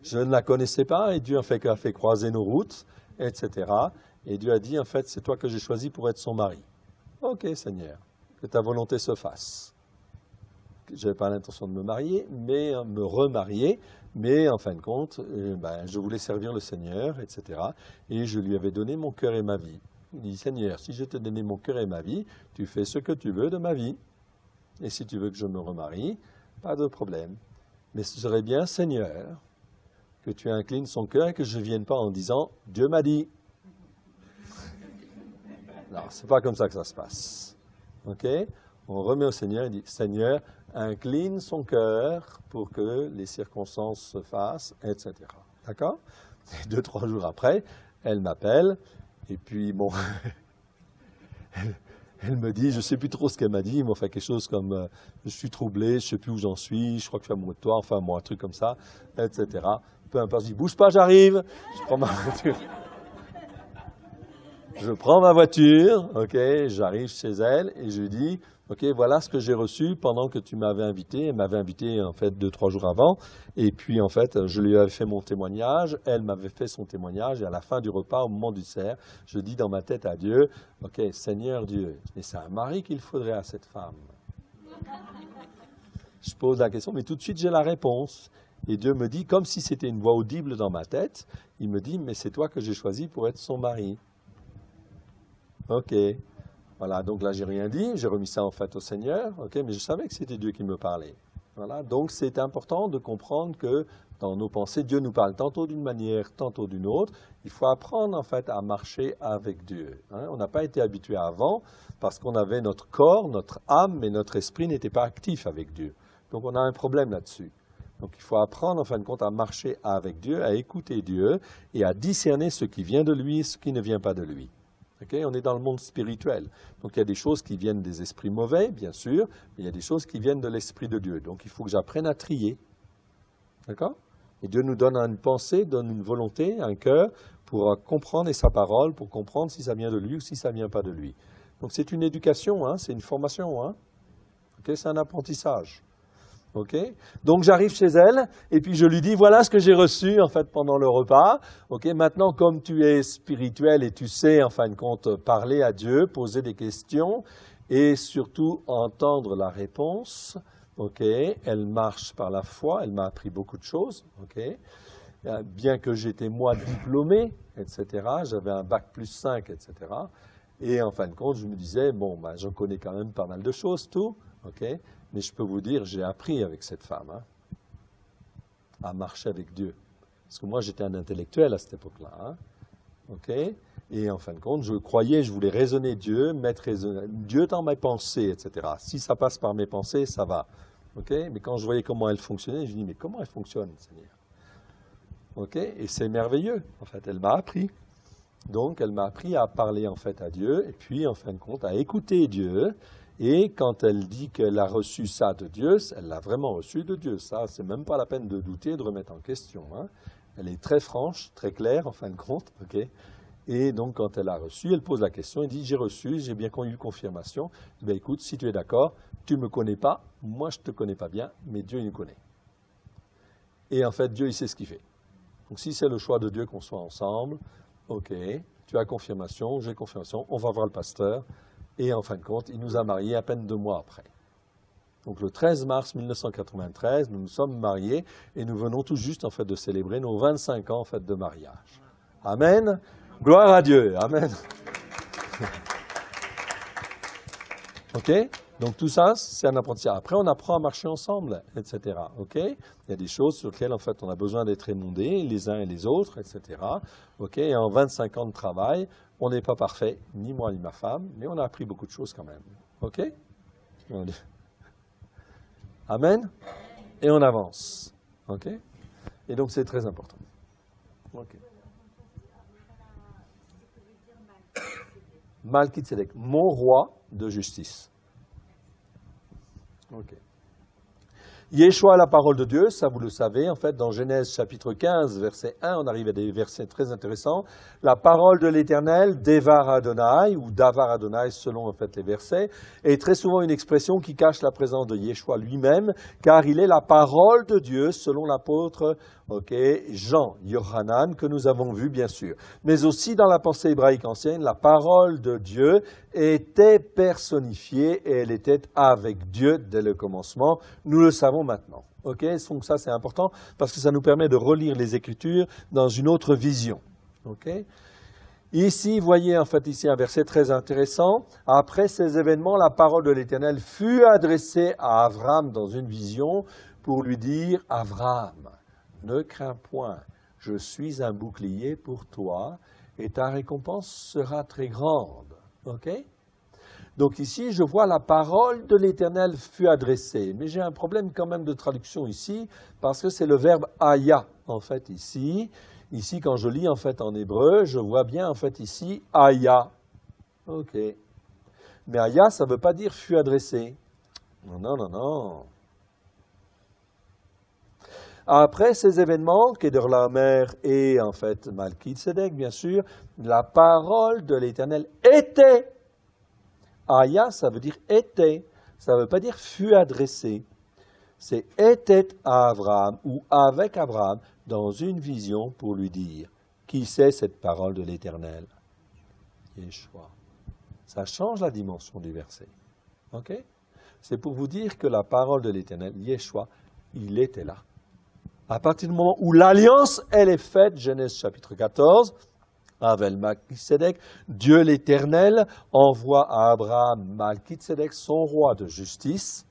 Je ne la connaissais pas et Dieu a fait croiser nos routes, etc. Et Dieu a dit, en fait, c'est toi que j'ai choisi pour être son mari. Ok, Seigneur, que ta volonté se fasse. Je n'avais pas l'intention de me marier, mais me remarier, mais en fin de compte, je voulais servir le Seigneur, etc. Et je lui avais donné mon cœur et ma vie. Il dit, Seigneur, si je t'ai donné mon cœur et ma vie, tu fais ce que tu veux de ma vie. Et si tu veux que je me remarie, pas de problème. Mais ce serait bien, Seigneur, que tu inclines son cœur et que je ne vienne pas en disant, Dieu m'a dit. Non, ce n'est pas comme ça que ça se passe. OK? On remet au Seigneur et dit, Seigneur, incline son cœur pour que les circonstances se fassent, etc. D'accord? Et 2-3 jours après, elle m'appelle, et puis, bon, elle me dit, je ne sais plus trop ce qu'elle m'a dit, mais enfin quelque chose comme, je suis troublé, je ne sais plus où j'en suis, je crois que je suis amoureux de toi, enfin, un truc comme ça, etc. Peu importe, je dis, bouge pas, j'arrive, je prends ma voiture. Je prends ma voiture, j'arrive chez elle et je lui dis, voilà ce que j'ai reçu pendant que tu m'avais invité. Elle m'avait invité en fait 2-3 jours avant et puis en fait je lui avais fait mon témoignage, elle m'avait fait son témoignage et à la fin du repas, au moment du dessert, je dis dans ma tête à Dieu, Seigneur Dieu, mais c'est un mari qu'il faudrait à cette femme. Je pose la question, mais tout de suite j'ai la réponse. Et Dieu me dit, comme si c'était une voix audible dans ma tête, il me dit, mais c'est toi que j'ai choisi pour être son mari. OK. Voilà, donc là, j'ai rien dit. J'ai remis ça en fait au Seigneur. Mais je savais que c'était Dieu qui me parlait. Voilà, donc c'est important de comprendre que dans nos pensées, Dieu nous parle tantôt d'une manière, tantôt d'une autre. Il faut apprendre en fait à marcher avec Dieu. On n'a pas été habitué avant parce qu'on avait notre corps, notre âme, mais notre esprit n'était pas actif avec Dieu. Donc on a un problème là-dessus. Donc il faut apprendre en fin de compte à marcher avec Dieu, à écouter Dieu et à discerner ce qui vient de lui et ce qui ne vient pas de lui. On est dans le monde spirituel. Donc il y a des choses qui viennent des esprits mauvais, bien sûr, mais il y a des choses qui viennent de l'Esprit de Dieu. Donc il faut que j'apprenne à trier. D'accord? Et Dieu nous donne une pensée, donne une volonté, un cœur, pour comprendre sa parole, pour comprendre si ça vient de lui ou si ça ne vient pas de lui. Donc c'est une éducation, c'est une formation. C'est un apprentissage. Donc j'arrive chez elle et puis je lui dis voilà ce que j'ai reçu en fait pendant le repas. Maintenant comme tu es spirituel et tu sais en fin de compte parler à Dieu, poser des questions et surtout entendre la réponse. Elle marche par la foi, elle m'a appris beaucoup de choses. Bien que j'étais moi diplômé, etc. J'avais un bac+5, etc. Et en fin de compte, je me disais, bon, ben, j'en connais quand même pas mal de choses, tout, ok, mais je peux vous dire, j'ai appris avec cette femme à marcher avec Dieu. Parce que moi, j'étais un intellectuel à cette époque-là, ok, et en fin de compte, je croyais, je voulais raisonner Dieu, mettre Dieu dans mes pensées, etc. Si ça passe par mes pensées, ça va, ok, mais quand je voyais comment elle fonctionnait, je me dis, mais comment elle fonctionne, Seigneur? Ok, et c'est merveilleux, en fait, elle m'a appris. Donc, elle m'a appris à parler en fait à Dieu, et puis en fin de compte à écouter Dieu. Et quand elle dit qu'elle a reçu ça de Dieu, elle l'a vraiment reçu de Dieu. Ça, c'est même pas la peine de douter, de remettre en question. Elle est très franche, très claire en fin de compte. Okay. Et donc, quand elle a reçu, elle pose la question, elle dit, j'ai reçu, j'ai bien eu confirmation. Je dis, ben, écoute, si tu es d'accord, tu ne me connais pas, moi je ne te connais pas bien, mais Dieu il me connaît. Et en fait, Dieu il sait ce qu'il fait. Donc, si c'est le choix de Dieu qu'on soit ensemble, ok, tu as confirmation, j'ai confirmation, on va voir le pasteur. Et en fin de compte, il nous a mariés à peine 2 mois après. Donc le 13 mars 1993, nous nous sommes mariés et nous venons tout juste en fait de célébrer nos 25 ans en fait de mariage. Amen. Gloire à Dieu. Amen. Ok? Donc tout ça, c'est un apprentissage. Après, on apprend à marcher ensemble, etc. Ok? Il y a des choses sur lesquelles, en fait, on a besoin d'être émondés, les uns et les autres, etc. Ok? Et en 25 ans de travail, on n'est pas parfait, ni moi ni ma femme, mais on a appris beaucoup de choses quand même. Ok? Amen? Et on avance. Ok? Et donc c'est très important. Ok. Malki-Tzedek, mon roi de justice. Ok. Yeshua, la parole de Dieu, ça vous le savez, en fait, dans Genèse chapitre 15, verset 1, on arrive à des versets très intéressants. La parole de l'Éternel, Devar Adonai, ou Davar Adonai, selon en fait les versets, est très souvent une expression qui cache la présence de Yeshua lui-même, car il est la parole de Dieu, selon l'apôtre Jean, Yohanan, que nous avons vu bien sûr. Mais aussi dans la pensée hébraïque ancienne, la parole de Dieu était personnifiée et elle était avec Dieu dès le commencement. Nous le savons maintenant. Okay? Donc ça c'est important parce que ça nous permet de relire les Écritures dans une autre vision. Okay? Ici, voyez en fait ici un verset très intéressant. Après ces événements, la parole de l'Éternel fut adressée à Abraham dans une vision pour lui dire « Abraham, ne crains point, je suis un bouclier pour toi et ta récompense sera très grande. » Ok? Donc ici, je vois la parole de l'Éternel fut adressée. Mais j'ai un problème quand même de traduction ici, parce que c'est le verbe aya, en fait, ici. Ici, quand je lis, en fait, en hébreu, je vois bien, en fait, ici, aya. Ok. Mais aya, ça ne veut pas dire fut adressé. Non, non, non, non. Après ces événements, Kedorlaomer et, en fait, Malki-Tzedek, bien sûr, la parole de l'Éternel était. Aya, ça veut dire était, ça ne veut pas dire fut adressé. C'est était à Abraham ou avec Abraham dans une vision pour lui dire qui c'est cette parole de l'Éternel? Yeshua. Ça change la dimension du verset. Ok? C'est pour vous dire que la parole de l'Éternel, Yeshua, il était là. À partir du moment où l'alliance, elle est faite, Genèse chapitre 14, avec Malki-Tzedek, Dieu l'Éternel envoie à Abraham Malki-Tzedek, son roi de justice,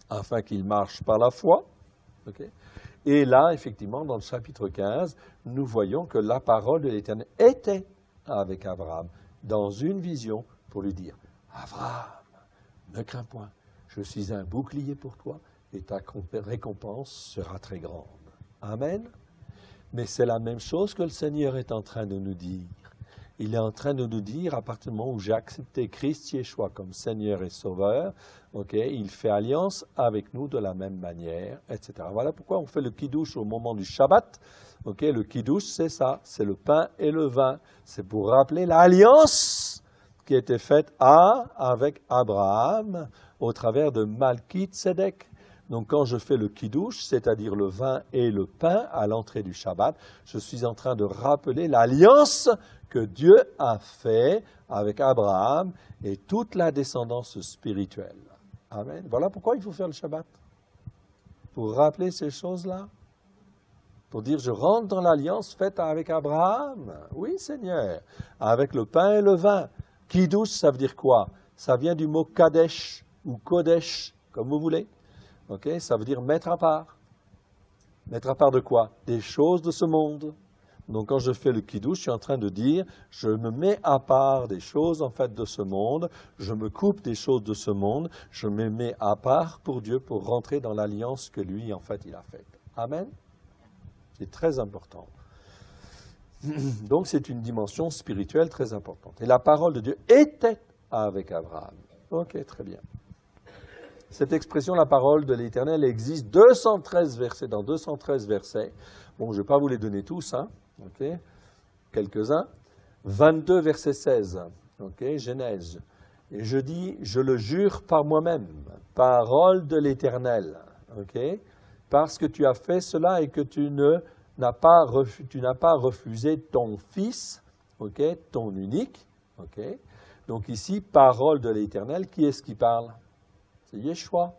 afin qu'il marche par la foi. Okay? Et là, effectivement, dans le chapitre 15, nous voyons que la parole de l'Éternel était avec Abraham dans une vision pour lui dire « Abraham, ne crains point, je suis un bouclier pour toi et ta récompense sera très grande. » Amen. Mais c'est la même chose que le Seigneur est en train de nous dire. Il est en train de nous dire, à partir du moment où j'ai accepté Christ Yeshua comme Seigneur et Sauveur, il fait alliance avec nous de la même manière, etc. Voilà pourquoi on fait le kiddush au moment du Shabbat. Le kiddush, c'est ça, c'est le pain et le vin. C'est pour rappeler l'alliance qui a été faite avec Abraham au travers de Malki-Tzedek. Donc quand je fais le kiddush, c'est-à-dire le vin et le pain à l'entrée du Shabbat, je suis en train de rappeler l'alliance que Dieu a fait avec Abraham et toute la descendance spirituelle. Amen. Voilà pourquoi il faut faire le Shabbat. Pour rappeler ces choses-là. Pour dire, je rentre dans l'alliance faite avec Abraham. Oui, Seigneur. Avec le pain et le vin. Kiddush, ça veut dire quoi? Ça vient du mot Kadesh ou Kodesh, comme vous voulez. Okay? Ça veut dire mettre à part. Mettre à part de quoi? Des choses de ce monde. Donc quand je fais le Kiddush, je suis en train de dire, je me mets à part des choses en fait de ce monde, je me coupe des choses de ce monde, je me mets à part pour Dieu pour rentrer dans l'alliance que lui en fait il a faite. Amen? C'est très important. Donc c'est une dimension spirituelle très importante. Et la parole de Dieu était avec Abraham. Ok, très bien. Cette expression, la parole de l'Éternel, existe 213 versets, dans 213 versets. Bon, je ne vais pas vous les donner tous, hein. Okay. Quelques-uns. 22, verset 16. Okay. Genèse. Et je dis, je le jure par moi-même, parole de l'Éternel. Okay. Parce que tu as fait cela et que tu n'as pas refusé ton fils, okay, ton unique. Okay. Donc ici, parole de l'Éternel, qui est-ce qui parle? C'est Yeshua.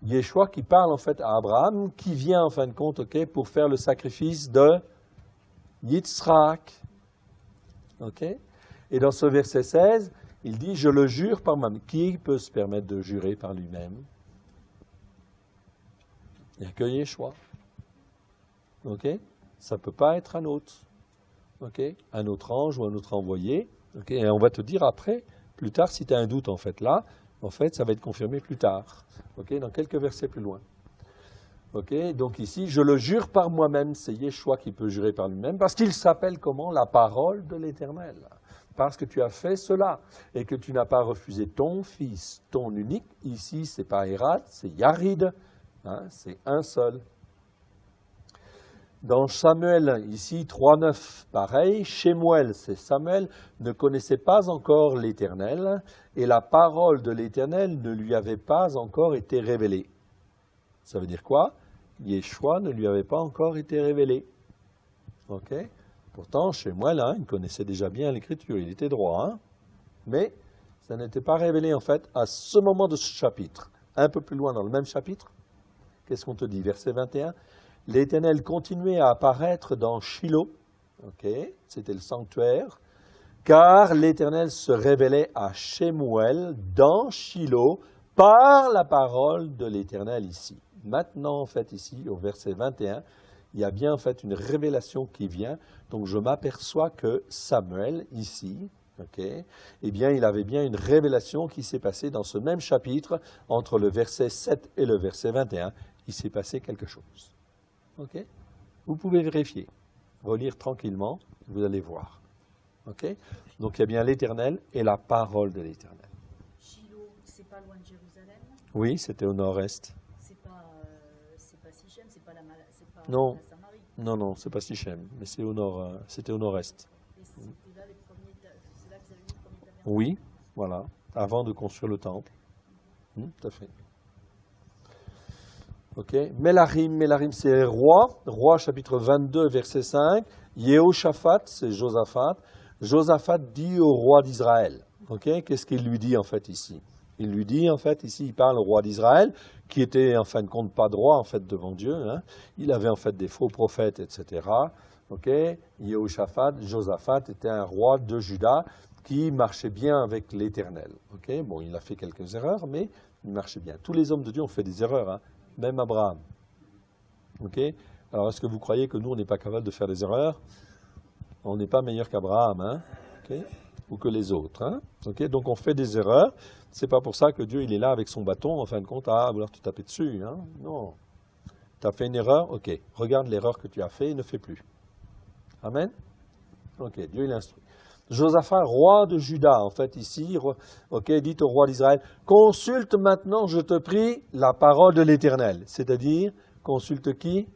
Yeshua qui parle en fait à Abraham, qui vient en fin de compte okay, pour faire le sacrifice de Yitzhak. Okay? Et dans ce verset 16, il dit, je le jure par moi-même. Qui peut se permettre de jurer par lui-même? Il n'y a que Yeshua. Okay? Ça ne peut pas être un autre. Okay? Un autre ange ou un autre envoyé. Okay? Et on va te dire après, plus tard, si tu as un doute en fait là, en fait, ça va être confirmé plus tard. Okay? Dans quelques versets plus loin. Okay? Donc ici, je le jure par moi-même, c'est Yeshua qui peut jurer par lui-même, parce qu'il s'appelle comment? La parole de l'Éternel. Parce que tu as fait cela, et que tu n'as pas refusé ton fils, ton unique. Ici, ce n'est pas Hérad, c'est Yarid, hein, c'est un seul. Dans Samuel, ici, 3,9, pareil, Shemuel, c'est Samuel, ne connaissait pas encore l'Éternel, et la parole de l'Éternel ne lui avait pas encore été révélée. Ça veut dire quoi? Yeshua ne lui avait pas encore été révélé. Okay? Pourtant, Shemuel, hein, il connaissait déjà bien l'Écriture, il était droit, hein? Mais ça n'était pas révélé en fait à ce moment de ce chapitre. Un peu plus loin dans le même chapitre, qu'est-ce qu'on te dit? Verset 21. L'Éternel continuait à apparaître dans Shilo, okay, c'était le sanctuaire, car l'Éternel se révélait à Shemuel dans Shilo par la parole de l'Éternel ici. Maintenant, en fait, ici, au verset 21, il y a bien en fait une révélation qui vient. Donc je m'aperçois que Samuel, ici, okay, eh bien, il avait bien une révélation qui s'est passée dans ce même chapitre, entre le verset 7 et le verset 21. Il s'est passé quelque chose. Okay? Vous pouvez vérifier, relire tranquillement, vous allez voir. Okay? Donc il y a bien l'Éternel et la parole de l'Éternel. Shiloh, c'est pas loin de Jérusalem? Oui, c'était au nord-est. C'est pas Sichem, c'est pas Non. la Samarie. Non, c'est pas Sichem, mais c'est au nord, c'était au nord-est. Et c'était là c'est là que vous avez vu le premier tabernacle? Oui, voilà, avant de construire le temple. Tout à fait. Ok, Mélarim c'est roi chapitre 22 verset 5, Yehoshaphat c'est Josaphat, Josaphat dit au roi d'Israël, ok, qu'est-ce qu'il lui dit en fait ici? Il lui dit en fait ici, il parle au roi d'Israël, qui était en fin de compte pas droit en fait devant Dieu, hein. Il avait en fait des faux prophètes, etc. Ok, Yehoshaphat, Josaphat était un roi de Juda qui marchait bien avec l'Éternel. Ok, bon, il a fait quelques erreurs, mais il marchait bien. Tous les hommes de Dieu ont fait des erreurs, hein. Même Abraham. Ok? Alors, est-ce que vous croyez que nous, on n'est pas capable de faire des erreurs? On n'est pas meilleur qu'Abraham, hein? Okay? Ou que les autres, hein? Okay? Donc, on fait des erreurs. C'est pas pour ça que Dieu, il est là avec son bâton, en fin de compte, à vouloir te taper dessus, hein? Non. Tu as fait une erreur? Ok. Regarde l'erreur que tu as fait et ne fais plus. Amen? Ok. Dieu, il instruit. Josaphat, roi de Juda, en fait, ici, ok, dit au roi d'Israël, consulte maintenant, je te prie, la parole de l'Éternel. C'est-à-dire, consulte qui?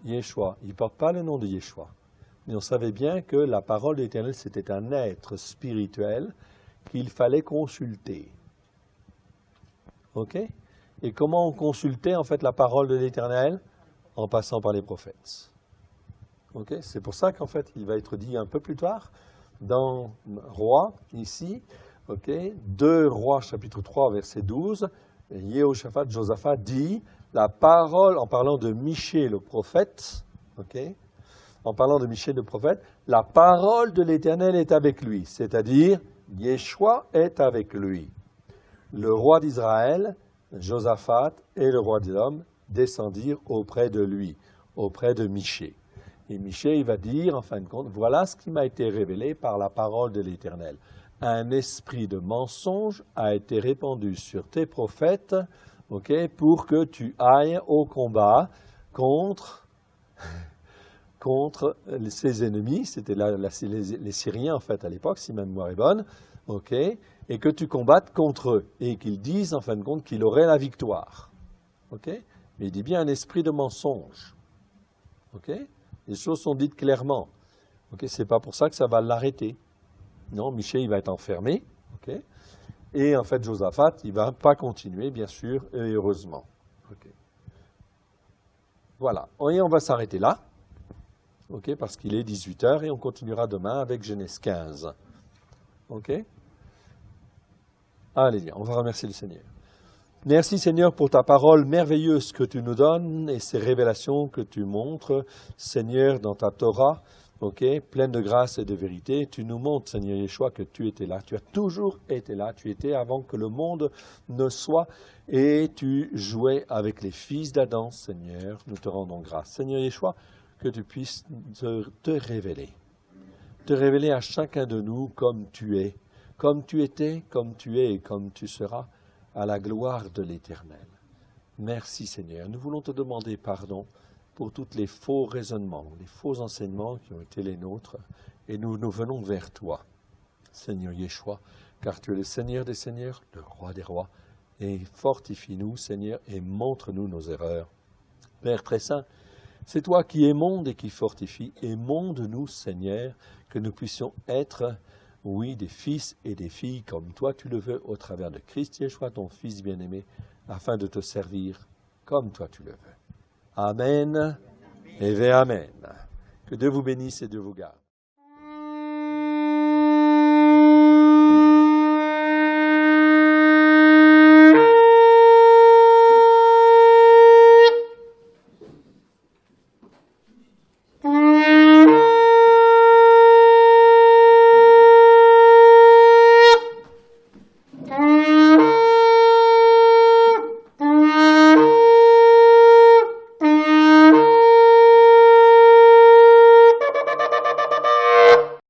Yeshua. Il ne porte pas le nom de Yeshua. Mais on savait bien que la parole de l'Éternel, c'était un être spirituel qu'il fallait consulter. Ok? Et comment on consultait, en fait, la parole de l'Éternel? En passant par les prophètes. Okay? C'est pour ça qu'en fait, il va être dit un peu plus tard, dans Roi, ici, okay? 2 Rois, chapitre 3, verset 12, Yehoshaphat, Josaphat dit, la parole, en parlant de Michée le prophète, okay? En parlant de Michée le prophète, la parole de l'Éternel est avec lui, c'est-à-dire Yeshua est avec lui. Le roi d'Israël, Josaphat, et le roi d'Édom descendirent auprès de lui, auprès de Michée. Et Michée, il va dire, en fin de compte, voilà ce qui m'a été révélé par la parole de l'Éternel. Un esprit de mensonge a été répandu sur tes prophètes, pour que tu ailles au combat contre ses ennemis, c'était les Syriens en fait à l'époque, si ma mémoire est bonne, et que tu combattes contre eux, et qu'ils disent en fin de compte qu'il aurait la victoire. Mais il dit bien un esprit de mensonge. Les choses sont dites clairement. C'est pas pour ça que ça va l'arrêter. Non, Michée, il va être enfermé. Et en fait, Josaphat, il ne va pas continuer, bien sûr, et heureusement. Voilà. Et on va s'arrêter là. Parce qu'il est 18h et on continuera demain avec Genèse 15. Allez, on va remercier le Seigneur. Merci Seigneur pour ta parole merveilleuse que tu nous donnes et ces révélations que tu montres, Seigneur, dans ta Torah, pleine de grâce et de vérité. Tu nous montres, Seigneur Yeshua, que tu étais là. Tu as toujours été là. Tu étais avant que le monde ne soit et tu jouais avec les fils d'Adam, Seigneur. Nous te rendons grâce. Seigneur Yeshua, que tu puisses te révéler à chacun de nous comme tu es, comme tu étais, comme tu es et comme tu seras, à la gloire de l'Éternel. Merci Seigneur. Nous voulons te demander pardon pour tous les faux raisonnements, les faux enseignements qui ont été les nôtres, et nous venons vers toi, Seigneur Yeshua, car tu es le Seigneur des Seigneurs, le Roi des Rois, et fortifie-nous, Seigneur, et montre-nous nos erreurs. Père très saint, c'est toi qui émondes et qui fortifie, émonde-nous, Seigneur, que nous puissions être, oui, des fils et des filles comme toi tu le veux, au travers de Christ Yeshua, ton Fils bien-aimé, afin de te servir comme toi tu le veux. Amen et Amen. Que Dieu vous bénisse et Dieu vous garde.